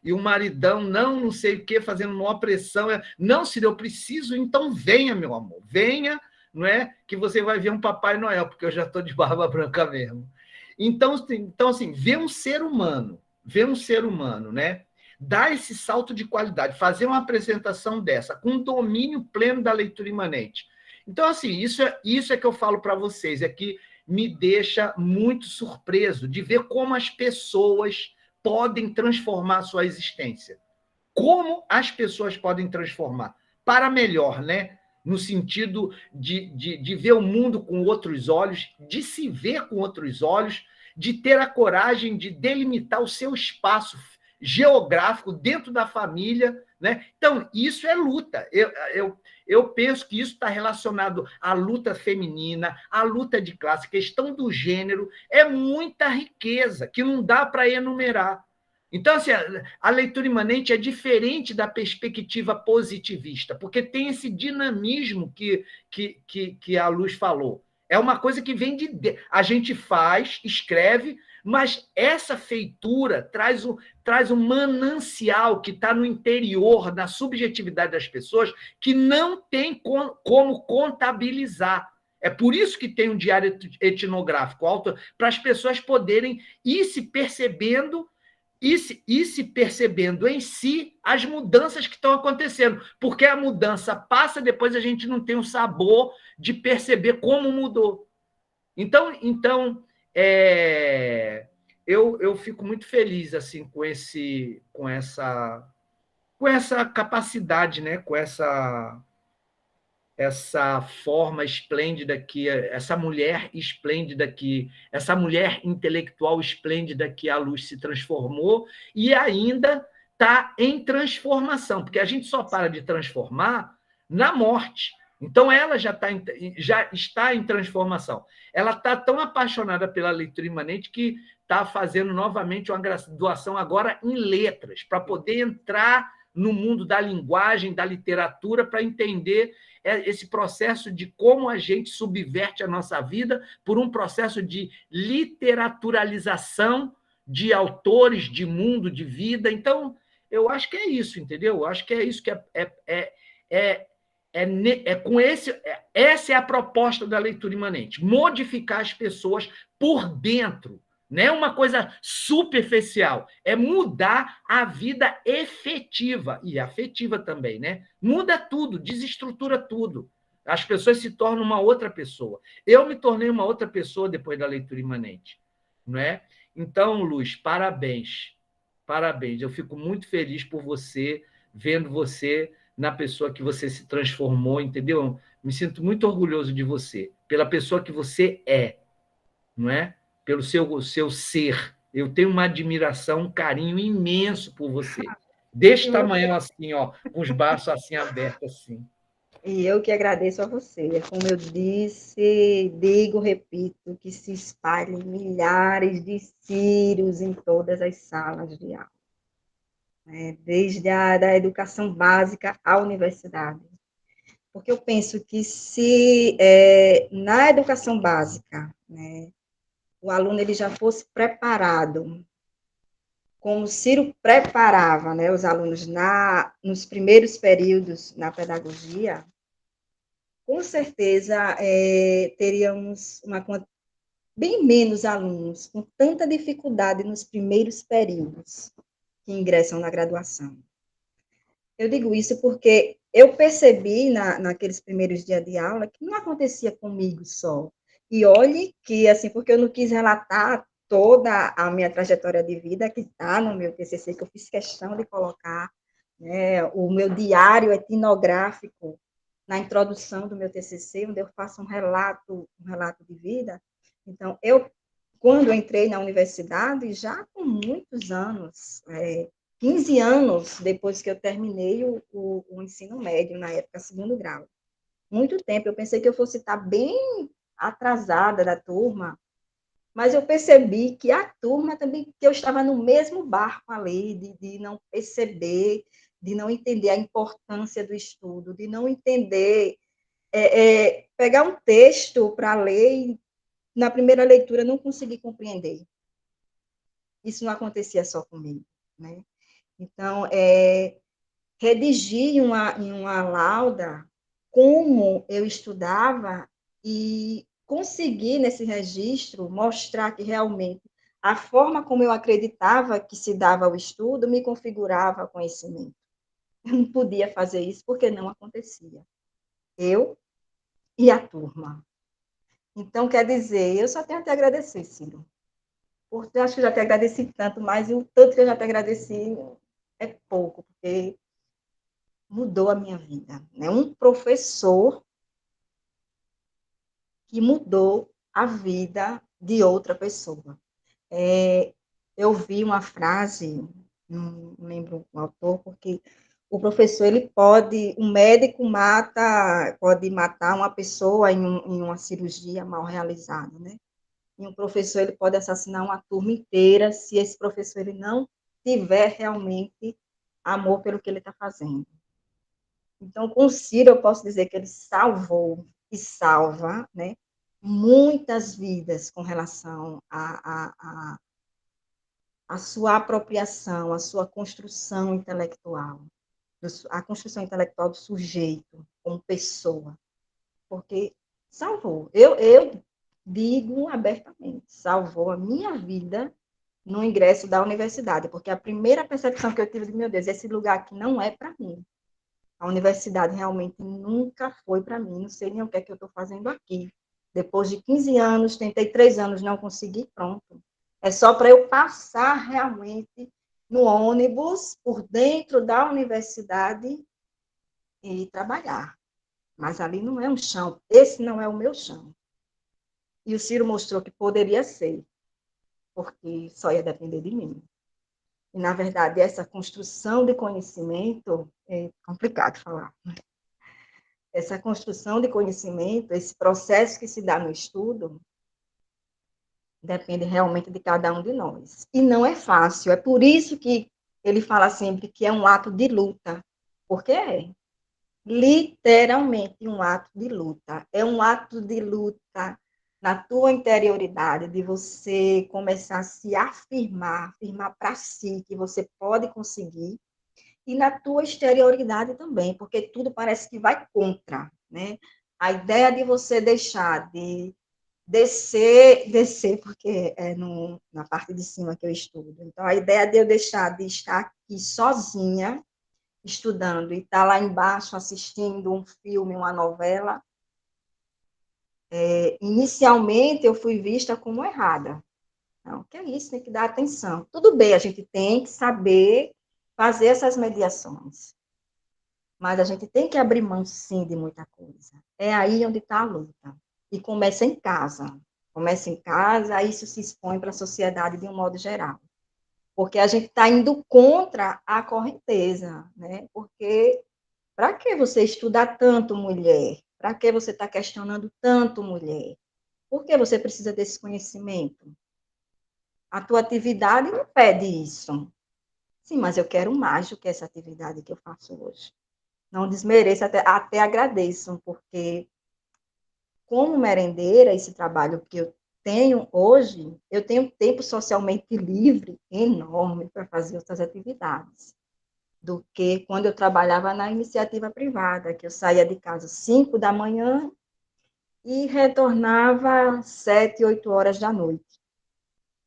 E o maridão, não sei o quê, fazendo uma pressão. Não, Ciro, eu preciso, então venha, meu amor. Venha, não é? Que você vai ver um Papai Noel, porque eu já estou de barba branca mesmo. Então, assim, ver um ser humano, né? Dar esse salto de qualidade, fazer uma apresentação dessa, com domínio pleno da leitura imanente. Então, assim, isso é que eu falo para vocês, é que me deixa muito surpreso de ver como as pessoas podem transformar a sua existência. como as pessoas podem transformar para melhor, né? No sentido de ver o mundo com outros olhos, de se ver com outros olhos, de ter a coragem de delimitar o seu espaço geográfico dentro da família, né? Então, isso é luta. Eu penso que isso está relacionado à luta feminina, à luta de classe, a questão do gênero, é muita riqueza que não dá para enumerar. Então, assim, a leitura imanente é diferente da perspectiva positivista, porque tem esse dinamismo que a Luz falou. É uma coisa que vem de... A gente faz, escreve, mas essa feitura traz um manancial que está no interior, na subjetividade das pessoas, que não tem como contabilizar. É por isso que tem um diário etnográfico, para as pessoas poderem ir se percebendo em si as mudanças que estão acontecendo, porque a mudança passa, depois a gente não tem o sabor de perceber como mudou. Então eu fico muito feliz assim com essa capacidade, né? Com essa forma esplêndida essa mulher esplêndida essa mulher intelectual esplêndida que a Luz se transformou e ainda está em transformação, porque a gente só para de transformar na morte. Então, ela já está em transformação. Ela está tão apaixonada pela leitura imanente que está fazendo novamente uma graduação agora em letras, para poder entrar no mundo da linguagem, da literatura, para entender esse processo de como a gente subverte a nossa vida por um processo de literaturalização de autores, de mundo, de vida. Então, eu acho que é isso, entendeu? Eu acho que é isso que essa é a proposta da leitura imanente, modificar as pessoas por dentro. Não é uma coisa superficial, é mudar a vida efetiva e afetiva também, né? Muda tudo, desestrutura tudo. As pessoas se tornam uma outra pessoa. Eu me tornei uma outra pessoa depois da leitura imanente, não é? Então, Luz, parabéns. Parabéns. Eu fico muito feliz por você, vendo você na pessoa que você se transformou, entendeu? Me sinto muito orgulhoso de você, pela pessoa que você é, não é? Pelo seu ser. Eu tenho uma admiração, um carinho imenso por você. Deste tamanho assim, ó, com os braços assim abertos assim. E eu que agradeço a você. Como eu disse, digo, repito, que se espalhem milhares de Círios em todas as salas de aula, né? Desde da educação básica à universidade. Porque eu penso que se na educação básica, né, o aluno ele já fosse preparado, como o Ciro preparava, né, os alunos nos primeiros períodos na pedagogia, com certeza teríamos bem menos alunos com tanta dificuldade nos primeiros períodos que ingressam na graduação. Eu digo isso porque eu percebi naqueles primeiros dias de aula que não acontecia comigo só. E olhe que, assim, porque eu não quis relatar toda a minha trajetória de vida, que está no meu TCC, que eu fiz questão de colocar, né, o meu diário etnográfico na introdução do meu TCC, onde eu faço um relato de vida. Então, quando eu entrei na universidade, já com muitos anos, 15 anos depois que eu terminei o ensino médio, na época, segundo grau. Muito tempo, eu pensei que eu fosse estar bem atrasada da turma, mas eu percebi que a turma também, que eu estava no mesmo barco ali, de não perceber, de não entender a importância do estudo, de não entender, pegar um texto para ler e, na primeira leitura, não conseguir compreender. Isso não acontecia só comigo, né? Então, redigi em uma lauda como eu estudava e consegui, nesse registro, mostrar que realmente a forma como eu acreditava que se dava o estudo me configurava conhecimento. Eu não podia fazer isso porque não acontecia. Eu e a turma. Então, quer dizer, eu só tenho a te agradecer, Ciro. Porque eu acho que eu já te agradeci tanto, mas o tanto que eu já te agradeci, é pouco, porque mudou a minha vida, né? Um professor que mudou a vida de outra pessoa. Eu vi uma frase, não lembro o autor, porque o professor, um médico pode matar uma pessoa em uma cirurgia mal realizada, né? E um professor, ele pode assassinar uma turma inteira se esse professor ele não tiver realmente amor pelo que ele está fazendo. Então, com o Ciro, eu posso dizer que ele salvou e salva, né, muitas vidas com relação à sua apropriação, à sua construção intelectual, a construção intelectual do sujeito como pessoa, porque salvou. Eu digo abertamente, salvou a minha vida no ingresso da universidade, porque a primeira percepção que eu tive de, meu Deus, esse lugar aqui não é para mim. A universidade realmente nunca foi para mim, não sei nem o que é que eu estou fazendo aqui. Depois de 15 anos, tentei 3 anos, não consegui, pronto. É só para eu passar realmente no ônibus, por dentro da universidade e trabalhar. Mas ali não é um chão, esse não é o meu chão. E o Ciro mostrou que poderia ser, porque só ia depender de mim. E, na verdade, essa construção de conhecimento, é complicado falar, essa construção de conhecimento, esse processo que se dá no estudo, depende realmente de cada um de nós. E não é fácil, é por isso que ele fala sempre que é um ato de luta, porque é literalmente um ato de luta. É um ato de luta na tua interioridade, de você começar a se afirmar para si que você pode conseguir, e na tua exterioridade também, porque tudo parece que vai contra, né? A ideia de você deixar de descer, porque é na parte de cima que eu estudo. Então, a ideia de eu deixar de estar aqui sozinha, estudando, e estar lá embaixo assistindo um filme, uma novela, inicialmente eu fui vista como errada. Não, que é isso, tem que dar atenção. Tudo bem, a gente tem que saber fazer essas mediações. Mas a gente tem que abrir mão, sim, de muita coisa. É aí onde está a luta. E começa em casa. Começa em casa, aí isso se expõe para a sociedade de um modo geral. Porque a gente está indo contra a correnteza, né? Porque para que você estudar tanto, mulher? Para que você está questionando tanto, mulher? Por que você precisa desse conhecimento? A tua atividade não pede isso. Sim, mas eu quero mais do que essa atividade que eu faço hoje. Não desmereço, até agradeço, porque como merendeira, esse trabalho que eu tenho hoje, eu tenho tempo socialmente livre enorme para fazer outras atividades, do que quando eu trabalhava na iniciativa privada, que eu saía de casa às 5 da manhã e retornava às 7, 8 horas da noite.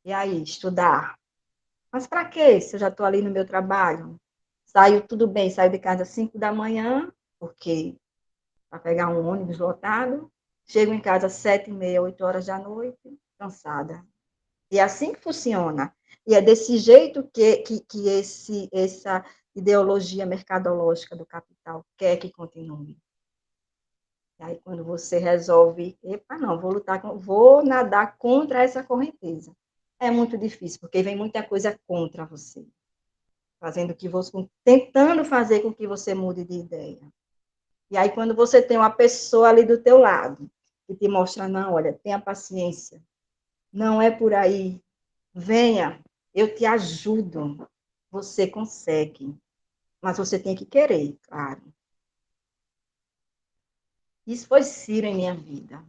E aí, estudar. Mas para quê, se eu já estou ali no meu trabalho? Saio, tudo bem, saio de casa às 5 da manhã, porque para pegar um ônibus lotado, chego em casa às 7h30, 8 horas da noite, cansada. E é assim que funciona. E é desse jeito que essa ideologia mercadológica do capital quer que continue. E aí, quando você resolve, epa, não, vou nadar contra essa correnteza. É muito difícil, porque vem muita coisa contra você, tentando fazer com que você mude de ideia. E aí, quando você tem uma pessoa ali do teu lado, que te mostra, não, olha, tenha paciência, não é por aí, venha, eu te ajudo, você consegue, mas você tem que querer, claro. Isso foi Ciro em minha vida.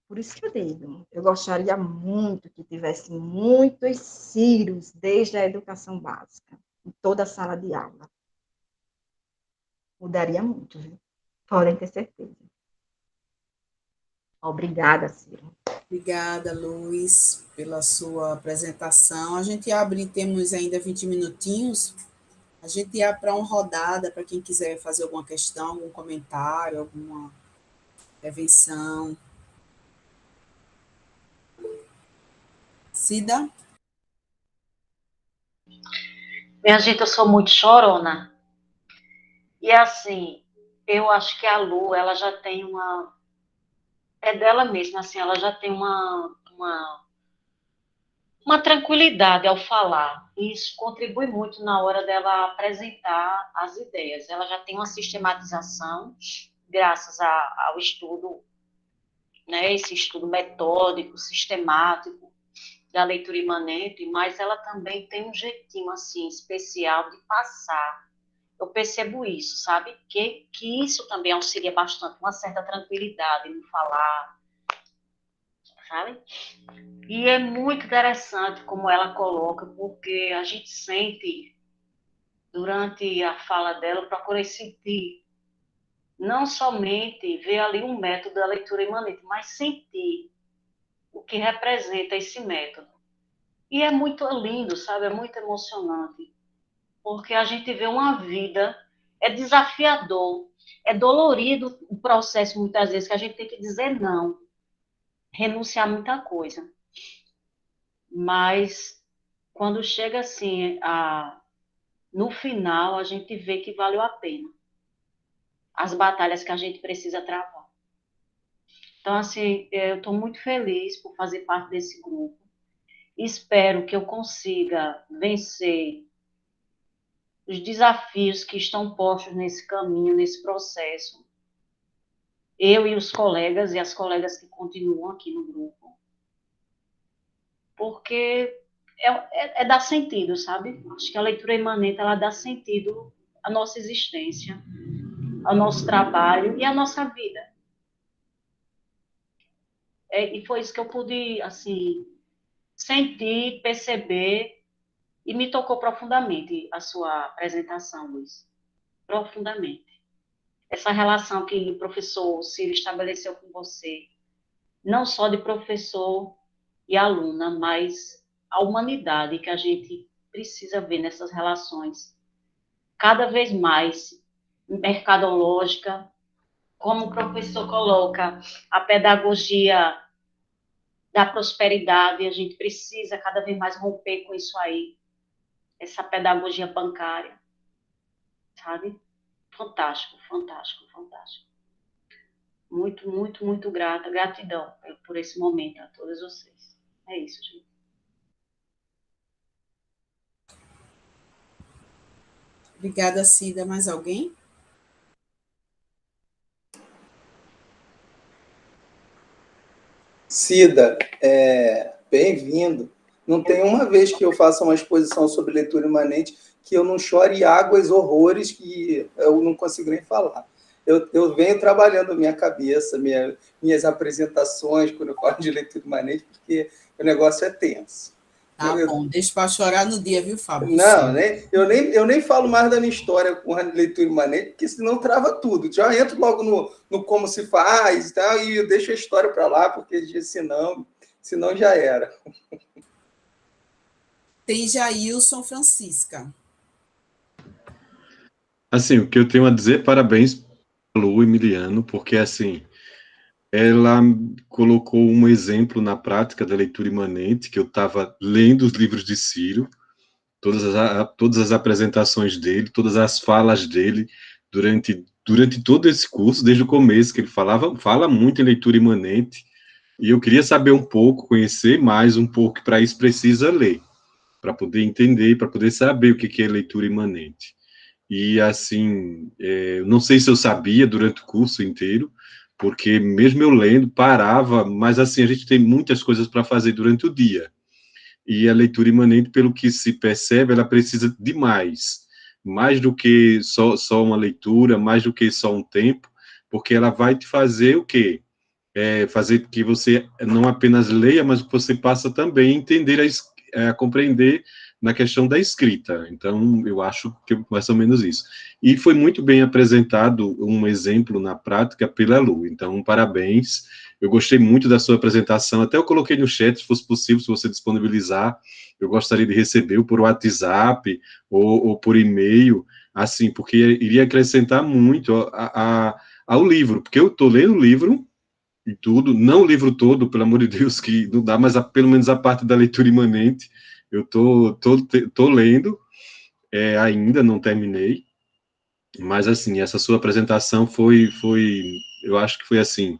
Por isso que eu digo, eu gostaria muito que tivesse muitos Ciros desde a educação básica, em toda a sala de aula. Mudaria muito, viu? Podem ter certeza. Obrigada, Ciro. Obrigada, Luiz, pela sua apresentação. A gente temos ainda 20 minutinhos. A gente ia para uma rodada para quem quiser fazer alguma questão, algum comentário, alguma intervenção. Cida? Minha gente, eu sou muito chorona. E assim, eu acho que a Lu, ela já tem uma. É dela mesma, assim, ela já tem uma tranquilidade ao falar. E isso contribui muito na hora dela apresentar as ideias. Ela já tem uma sistematização, graças ao estudo, né, esse estudo metódico, sistemático da leitura imanente, mas ela também tem um jeitinho assim especial de passar. Eu percebo isso, sabe? Que isso também auxilia bastante, uma certa tranquilidade no falar, sabe? E é muito interessante como ela coloca, porque a gente sente, durante a fala dela, eu procurei sentir, não somente ver ali um método da leitura imanente, mas sentir o que representa esse método. E é muito lindo, sabe? É muito emocionante, porque a gente vê uma vida, é desafiador, é dolorido o processo, muitas vezes, que a gente tem que dizer não, renunciar a muita coisa. Mas, quando chega assim, no final, a gente vê que valeu a pena as batalhas que a gente precisa travar. Então, assim, eu estou muito feliz por fazer parte desse grupo. Espero que eu consiga vencer os desafios que estão postos nesse caminho, nesse processo. Eu e os colegas e as colegas que continuam aqui no grupo. Porque é dar sentido, sabe? Acho que a leitura imanente, ela dá sentido à nossa existência, ao nosso trabalho e à nossa vida. E foi isso que eu pude, assim, sentir, perceber, e me tocou profundamente a sua apresentação, Luiz. Profundamente. Essa relação que o professor Ciro estabeleceu com você, não só de professor e aluna, mas a humanidade que a gente precisa ver nessas relações, cada vez mais mercadológica, como o professor coloca, a pedagogia da prosperidade, a gente precisa cada vez mais romper com isso aí, essa pedagogia bancária, sabe? Fantástico, fantástico, fantástico. Muito, muito, muito grata, gratidão por esse momento a todos vocês. É isso, gente. Obrigada, Cida. Mais alguém? Cida, bem-vindo. Não tem uma vez que eu faça uma exposição sobre leitura imanente que eu não chore águas, horrores, que eu não consigo nem falar. Eu venho trabalhando a minha cabeça, minhas apresentações, quando eu falo de leitura imanente, porque o negócio é tenso. Tá bom, deixa para chorar no dia, viu, Fábio? Não, eu nem falo mais da minha história com a leitura imanente, porque senão trava tudo. Já entro logo no como se faz e tal, e eu deixo a história para lá, porque senão já era. Tem Jailson Francisca. Assim, o que eu tenho a dizer, parabéns para Lu Emiliano, porque, assim, ela colocou um exemplo na prática da leitura imanente, que eu estava lendo os livros de Ciro, todas as apresentações dele, todas as falas dele, durante todo esse curso, desde o começo, que ele fala muito em leitura imanente, e eu queria saber um pouco, conhecer mais um pouco, para isso precisa ler, para poder entender, para poder saber o que é leitura imanente. E, assim, não sei se eu sabia durante o curso inteiro, porque mesmo eu lendo, parava, mas, assim, a gente tem muitas coisas para fazer durante o dia. E a leitura imanente, pelo que se percebe, ela precisa de mais do que só uma leitura, mais do que só um tempo, porque ela vai te fazer o quê? Fazer que você não apenas leia, mas que você passa também a entender, a compreender na questão da escrita. Então, eu acho que é mais ou menos isso. E foi muito bem apresentado um exemplo na prática pela Lu. Então, parabéns. Eu gostei muito da sua apresentação. Até eu coloquei no chat, se fosse possível, se você disponibilizar, eu gostaria de receber por WhatsApp ou por e-mail, assim, porque iria acrescentar muito ao livro, porque eu estou lendo o livro e tudo, não o livro todo, pelo amor de Deus, que não dá, mas pelo menos a parte da leitura imanente, eu tô lendo, ainda não terminei, mas, assim, essa sua apresentação foi eu acho que foi, assim,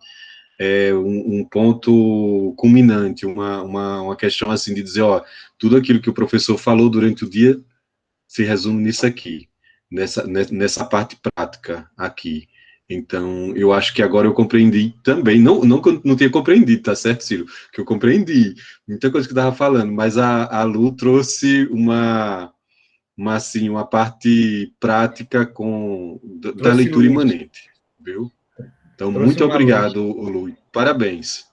um ponto culminante, uma questão, assim, de dizer, ó, tudo aquilo que o professor falou durante o dia se resume nisso aqui, nessa parte prática aqui. Então, eu acho que agora eu compreendi também, não que eu não tenha compreendido, tá certo, Ciro? Que eu compreendi muita coisa que eu estava falando, mas a Lu trouxe assim, uma parte prática da Trouxe leitura luz. imanente, viu? Então, Trouxe muito uma luz. obrigado, Lu. Parabéns.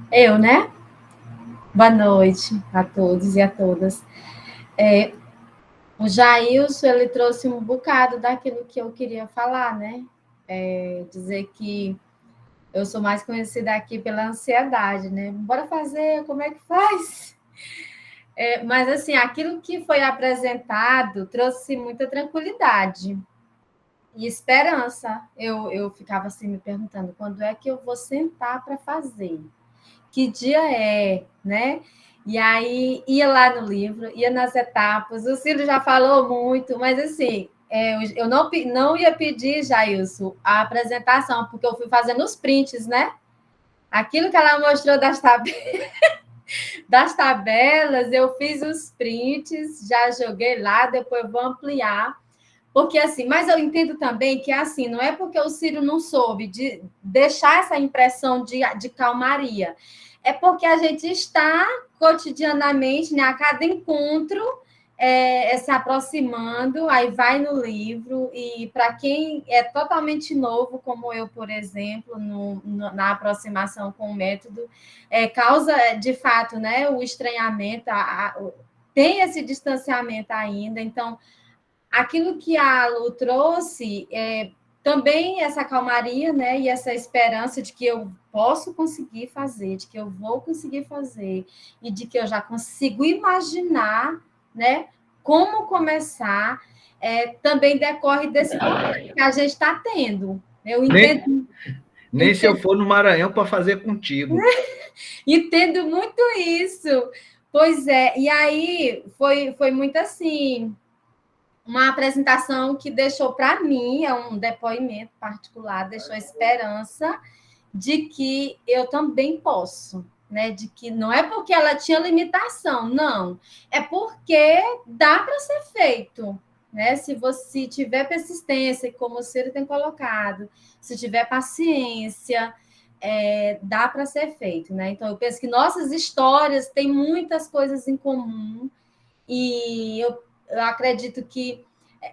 Eu, né? Boa noite a todos e a todas. O Jailson, ele trouxe um bocado daquilo que eu queria falar, né? Dizer que eu sou mais conhecida aqui pela ansiedade, né? Bora fazer, como é que faz? Mas, assim, aquilo que foi apresentado trouxe muita tranquilidade e esperança. Eu ficava assim me perguntando, quando é que eu vou sentar para fazer? Que dia é, né? E aí ia lá no livro, ia nas etapas. O Ciro já falou muito, mas assim, eu não ia pedir, Jailson, a apresentação, porque eu fui fazendo os prints, né? Aquilo que ela mostrou das tabelas, eu fiz os prints, já joguei lá, depois vou ampliar. Porque assim, mas eu entendo também que assim, não é porque o Ciro não soube de deixar essa impressão de calmaria, é porque a gente está cotidianamente, né, a cada encontro, se aproximando, aí vai no livro, e para quem é totalmente novo, como eu, por exemplo, na aproximação com o método, causa, de fato, né, o estranhamento, tem esse distanciamento ainda, então aquilo que a Lu trouxe também essa calmaria, né, e essa esperança de que eu posso conseguir fazer, de que eu vou conseguir fazer, e de que eu já consigo imaginar, né, como começar, também decorre desse momento que a gente está tendo. Eu entendo. Nem se eu for no Maranhão para fazer contigo. Entendo muito isso. Pois é, e aí foi muito assim, uma apresentação que deixou para mim, um depoimento particular, deixou a esperança de que eu também posso, né? De que não é porque ela tinha limitação, não, é porque dá para ser feito, né? Se você tiver persistência, como o Ciro tem colocado, se tiver paciência, dá para ser feito, né? Então eu penso que nossas histórias têm muitas coisas em comum e eu acredito que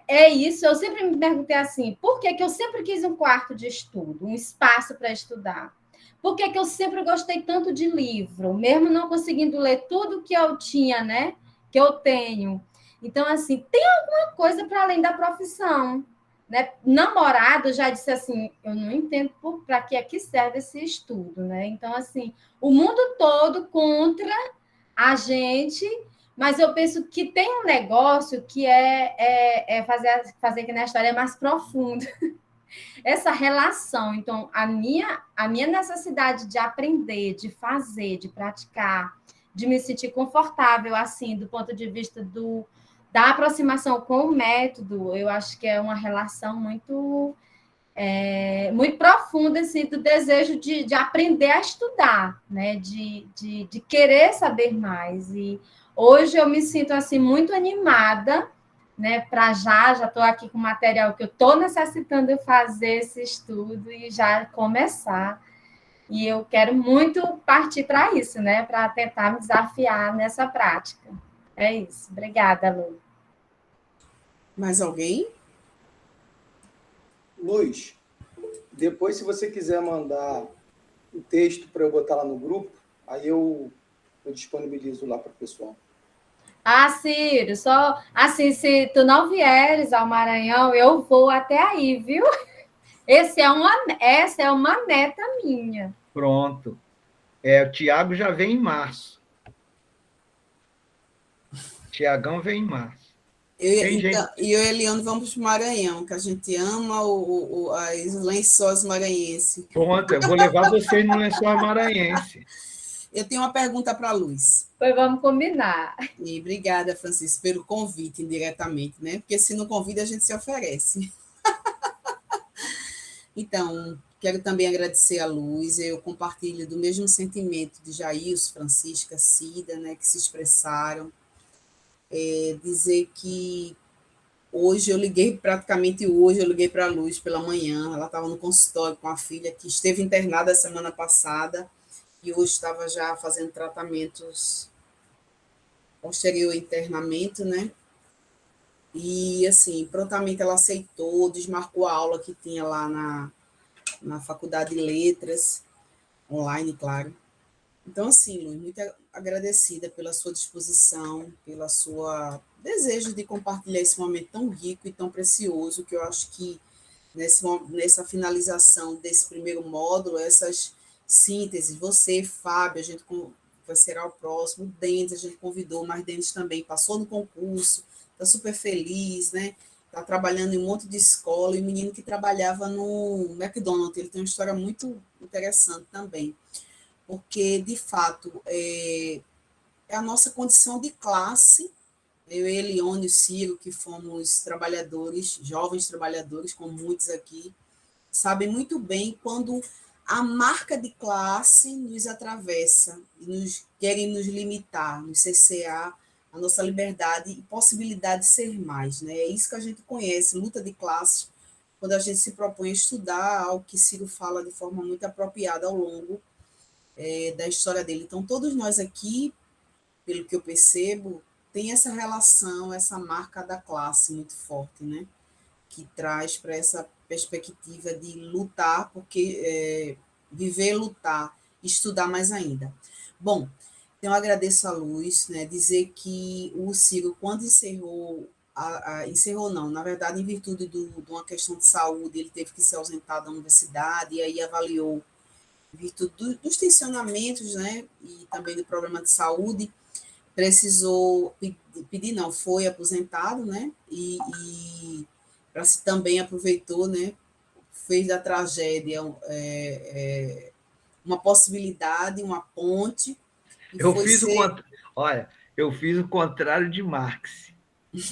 é isso. Eu sempre me perguntei assim, por que eu sempre quis um quarto de estudo, um espaço para estudar? Por que eu sempre gostei tanto de livro, mesmo não conseguindo ler tudo que eu tinha, né? Que eu tenho. Então, assim, tem alguma coisa para além da profissão, né? Namorado já disse assim, eu não entendo para que é que serve esse estudo, né? Então, assim, o mundo todo contra a gente, mas eu penso que tem um negócio que fazer que na história é mais profundo. Essa relação. Então, a minha necessidade de aprender, de fazer, de praticar, de me sentir confortável, assim, do ponto de vista da aproximação com o método, eu acho que é uma relação muito profunda, assim, do desejo de aprender a estudar, né? De querer saber mais. E hoje eu me sinto assim muito animada, né? Para já estou aqui com o material que eu estou necessitando fazer esse estudo e já começar. E eu quero muito partir para isso, né? Para tentar me desafiar nessa prática. É isso. Obrigada, Lu. Mais alguém? Luz, depois, se você quiser mandar o texto para eu botar lá no grupo, aí eu disponibilizo lá para o pessoal. Ah, Ciro, só assim, se tu não vieres ao Maranhão, eu vou até aí, viu? Essa é uma meta minha. Pronto. O Tiago já vem em março. Tiagão vem em março. Eu e o Eliano vamos para o Maranhão, que a gente ama as lençóis maranhenses. Pronto, eu vou levar vocês no lençol maranhense. Eu tenho uma pergunta para a Luz. Pois vamos combinar. E obrigada, Francisco, pelo convite indiretamente, né? Porque se não convida, a gente se oferece. Então, quero também agradecer a Luz. Eu compartilho do mesmo sentimento de Jails, Francisca, Cida, né, que se expressaram. Dizer que hoje eu liguei para a Luz pela manhã. Ela estava no consultório com a filha que esteve internada a semana passada e hoje estava já fazendo tratamentos posterior ao internamento, né? E, assim, prontamente ela aceitou, desmarcou a aula que tinha lá na Faculdade de Letras, online, claro. Então, assim, Luiz, muito agradecida pela sua disposição, pela sua desejo de compartilhar esse momento tão rico e tão precioso, que eu acho que nessa finalização desse primeiro módulo, essas sínteses, você, Fábio, a gente será o próximo, o Denis, a gente convidou, mas Denis também passou no concurso, está super feliz, né? Está trabalhando em um monte de escola, e o menino que trabalhava no McDonald's, ele tem uma história muito interessante também, porque, de fato, é a nossa condição de classe, eu, Elione e o Ciro, que fomos trabalhadores, jovens trabalhadores, como muitos aqui, sabem muito bem quando a marca de classe nos atravessa, querem nos limitar, nos cercear a nossa liberdade e possibilidade de ser mais. Né? É isso que a gente conhece, luta de classes, quando a gente se propõe a estudar algo que Ciro fala de forma muito apropriada ao longo da história dele. Então, todos nós aqui, pelo que eu percebo, tem essa relação, essa marca da classe muito forte, né? Que traz para essa perspectiva de lutar, porque viver, lutar, estudar mais ainda. Bom, então eu agradeço a Luz, né? Dizer que o Ciro, quando encerrou não, na verdade, em virtude de uma questão de saúde, ele teve que se ausentar da universidade, e aí avaliou, em virtude dos tensionamentos, né? E também do problema de saúde, precisou pedir, não, foi aposentado, né? E para se também aproveitou, né? Fez da tragédia uma possibilidade, uma ponte. E Eu foi fiz ser... Olha, eu fiz o contrário de Marx.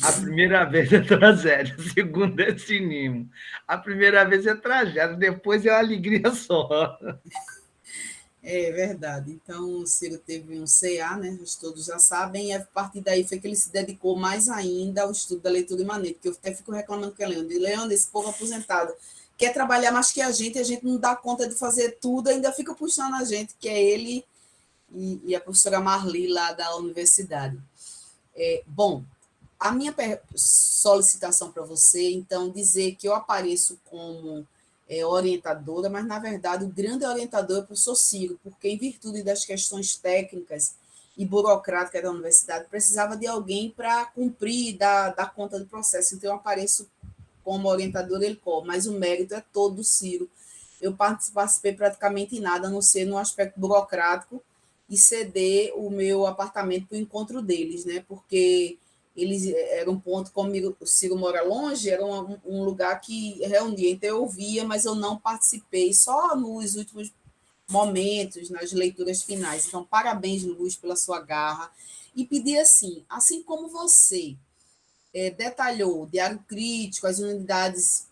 A primeira vez é tragédia, a segunda é cinismo. A primeira vez é tragédia, depois é uma alegria só. É verdade. Então, o Ciro teve um CA, né? Todos já sabem, e a partir daí foi que ele se dedicou mais ainda ao estudo da leitura imanente, que eu até fico reclamando com o Leandro. Leandro, esse povo aposentado quer trabalhar mais que a gente não dá conta de fazer tudo, ainda fica puxando a gente, que é ele e a professora Marli lá da universidade. Bom, a minha solicitação para você, então, dizer que eu apareço como orientadora, mas, na verdade, o grande orientador é o professor Ciro, porque, em virtude das questões técnicas e burocráticas da universidade, precisava de alguém para cumprir, dar conta do processo. Então, eu apareço como orientadora, mas o mérito é todo do Ciro. Eu participei praticamente em nada, a não ser no aspecto burocrático e ceder o meu apartamento para o encontro deles, né? Porque eles eram um ponto, como o Ciro mora longe, era um lugar que reunia, então eu ouvia, mas eu não participei, só nos últimos momentos, nas leituras finais. Então, parabéns, Luz, pela sua garra. E pedir assim como você detalhou o diário crítico, as unidades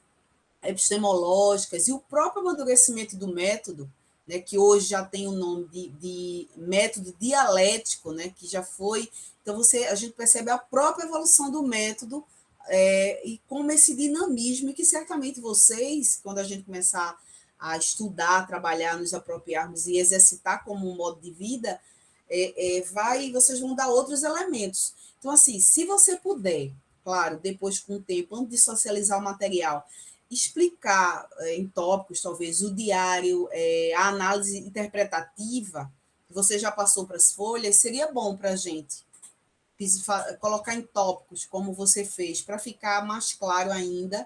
epistemológicas e o próprio amadurecimento do método, né, que hoje já tem o nome de método dialético, né, que já foi... Então, a gente percebe a própria evolução do método e como esse dinamismo, e que certamente vocês, quando a gente começar a estudar, trabalhar, nos apropriarmos e exercitar como um modo de vida, vocês vão dar outros elementos. Então, assim, se você puder, claro, depois com o tempo, antes de socializar o material, explicar em tópicos, talvez, o diário, a análise interpretativa, que você já passou para as folhas, seria bom para a gente colocar em tópicos, como você fez, para ficar mais claro ainda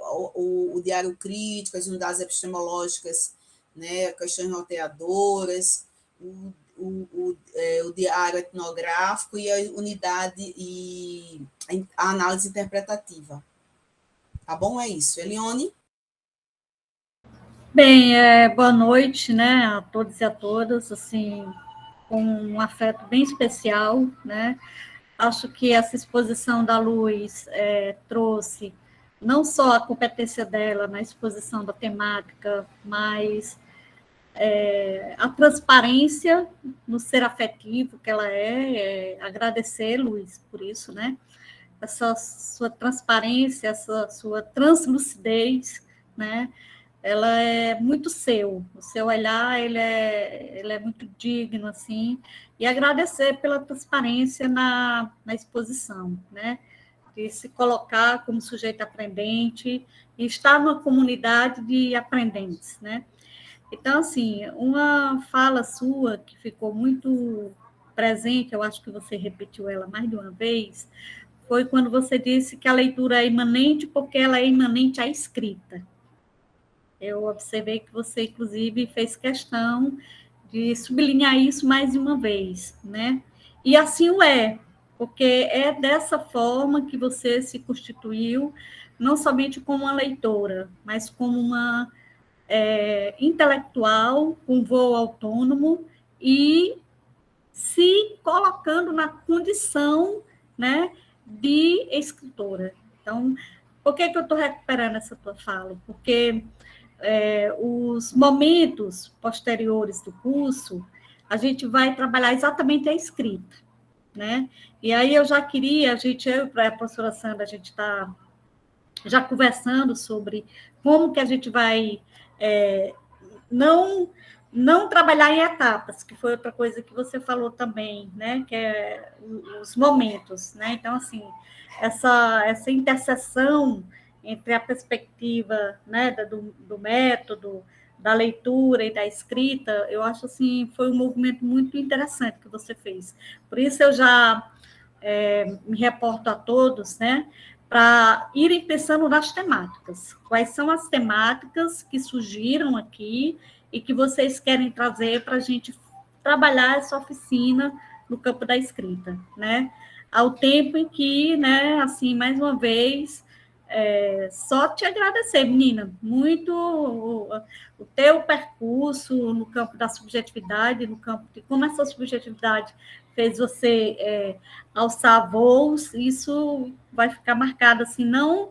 o diário crítico, as unidades epistemológicas, né, questões norteadoras, o diário etnográfico e a unidade e a análise interpretativa. Tá bom? É isso. Elione? Bem, boa noite, né, a todos e a todas, assim, com um afeto bem especial, né? Acho que essa exposição da Luz trouxe não só a competência dela na exposição da temática, mas a transparência no ser afetivo que ela agradecer, Luz, por isso, né? Essa sua transparência, essa sua translucidez, né? Ela é muito seu, o seu olhar, ele é muito digno, assim, e agradecer pela transparência na exposição, né? De se colocar como sujeito aprendente e estar numa comunidade de aprendentes, né? Então, assim, uma fala sua que ficou muito presente, eu acho que você repetiu ela mais de uma vez, foi quando você disse que a leitura é imanente porque ela é imanente à escrita. Eu observei que você, inclusive, fez questão de sublinhar isso mais de uma vez, né? E assim o é, porque é dessa forma que você se constituiu, não somente como uma leitora, mas como uma intelectual, com voo autônomo e se colocando na condição, né, de escritora. Então, por que eu estou recuperando essa tua fala? Porque os momentos posteriores do curso, a gente vai trabalhar exatamente a escrita, né? E aí eu já queria, eu e a professora Sandra, a gente está já conversando sobre como que a gente vai não trabalhar em etapas, que foi outra coisa que você falou também, né? Que é os momentos, né? Então, assim, essa interseção entre a perspectiva, né, do método, da leitura e da escrita, eu acho assim, foi um movimento muito interessante que você fez. Por isso eu já me reporto a todos, né, para irem pensando nas temáticas. Quais são as temáticas que surgiram aqui e que vocês querem trazer para a gente trabalhar essa oficina no campo da escrita, né? Ao tempo em que, né, assim, mais uma vez, só te agradecer, menina, muito o teu percurso no campo da subjetividade, no campo de como essa subjetividade fez você alçar voos, isso vai ficar marcado, assim, não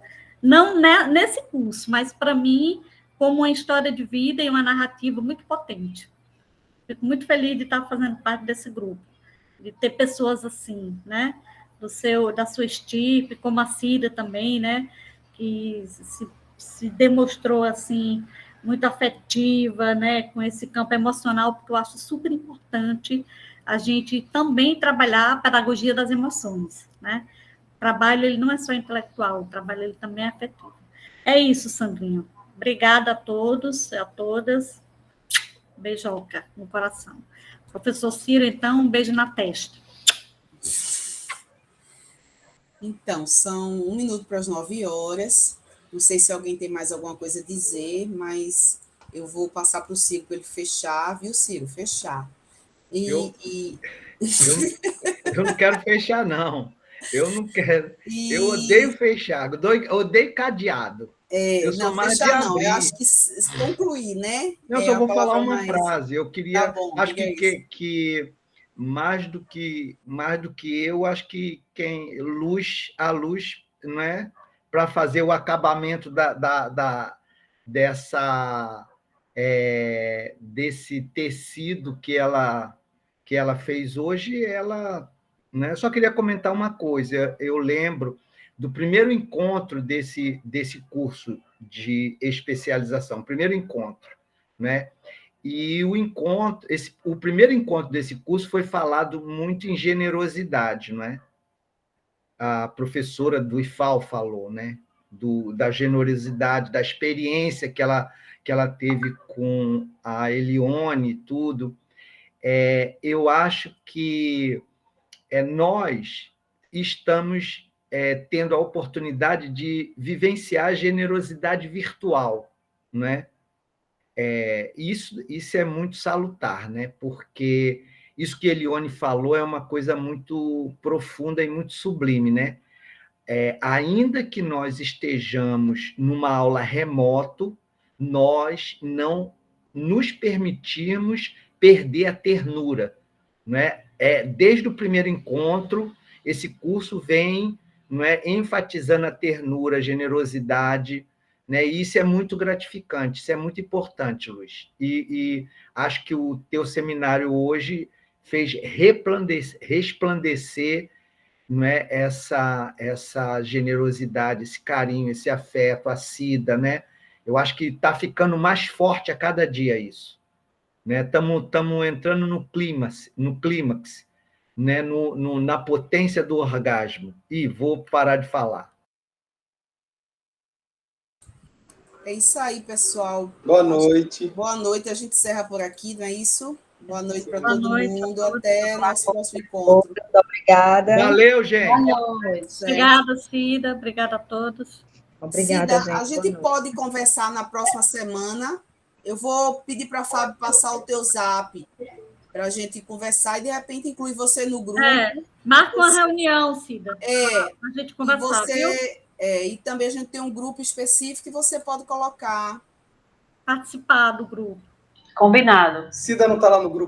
nesse curso, mas para mim, como uma história de vida e uma narrativa muito potente. Fico muito feliz de estar fazendo parte desse grupo, de ter pessoas assim, né? Da sua estirpe, como a Cida também, né? Que se demonstrou assim muito afetiva, né? Com esse campo emocional, porque eu acho super importante a gente também trabalhar a pedagogia das emoções, né? O trabalho ele não é só intelectual, o trabalho ele também é afetivo. É isso, Sandrinha. Obrigada a todos, a todas. Beijoca no coração. Professor Ciro, então, um beijo na testa. Então, são 1 minuto para as 9h. Não sei se alguém tem mais alguma coisa a dizer, mas eu vou passar para o Ciro para ele fechar, viu, Ciro? Fechar. Eu não quero fechar, não. Eu não quero. Eu odeio fechar, odeio cadeado. Eu sou não, mais fechar de não. abrir. Eu acho que concluir, né? Eu só vou falar uma mais... frase. Eu queria, Tá bom, acho que mais do que eu, acho que a luz, não é, para fazer o acabamento desse tecido que ela fez hoje, ela, né? Só queria comentar uma coisa. Eu lembro do primeiro encontro desse curso de especialização, primeiro encontro, né? E o primeiro encontro desse curso foi falado muito em generosidade, não é? A professora do IFAL falou, né? Da generosidade, da experiência que ela teve com a Elione e tudo. Eu acho que nós estamos tendo a oportunidade de vivenciar a generosidade virtual, não é? Isso é muito salutar, né? Porque isso que Elione falou é uma coisa muito profunda e muito sublime, né? Ainda que nós estejamos numa aula remoto, nós não nos permitirmos perder a ternura, não é? Desde o primeiro encontro, esse curso vem, não é, enfatizando a ternura, a generosidade, né? E isso é muito gratificante, isso é muito importante, Luiz. E acho que o teu seminário hoje fez resplandecer, não é, essa generosidade, esse carinho, esse afeto, a Cida, né? Eu acho que está ficando mais forte a cada dia isso. Estamos entrando no clímax, né? Na potência do orgasmo. E vou parar de falar. É isso aí, pessoal. Boa noite. Boa noite. A gente encerra por aqui, não é isso? Boa noite para Boa todo noite mundo. a todos. Até nosso próximo encontro. Muito obrigada. Valeu, gente. Boa noite. Obrigada, Cida. Obrigada a todos. Obrigada, Cida, a gente. gente pode conversar na próxima semana. Eu vou pedir para a Fábio passar o teu zap para a gente conversar e, de repente, incluir você no grupo. Marca uma reunião, Cida. Para a gente conversar, viu? E também a gente tem um grupo específico que você pode colocar. Participar do grupo. Combinado. Cida não está lá no grupo.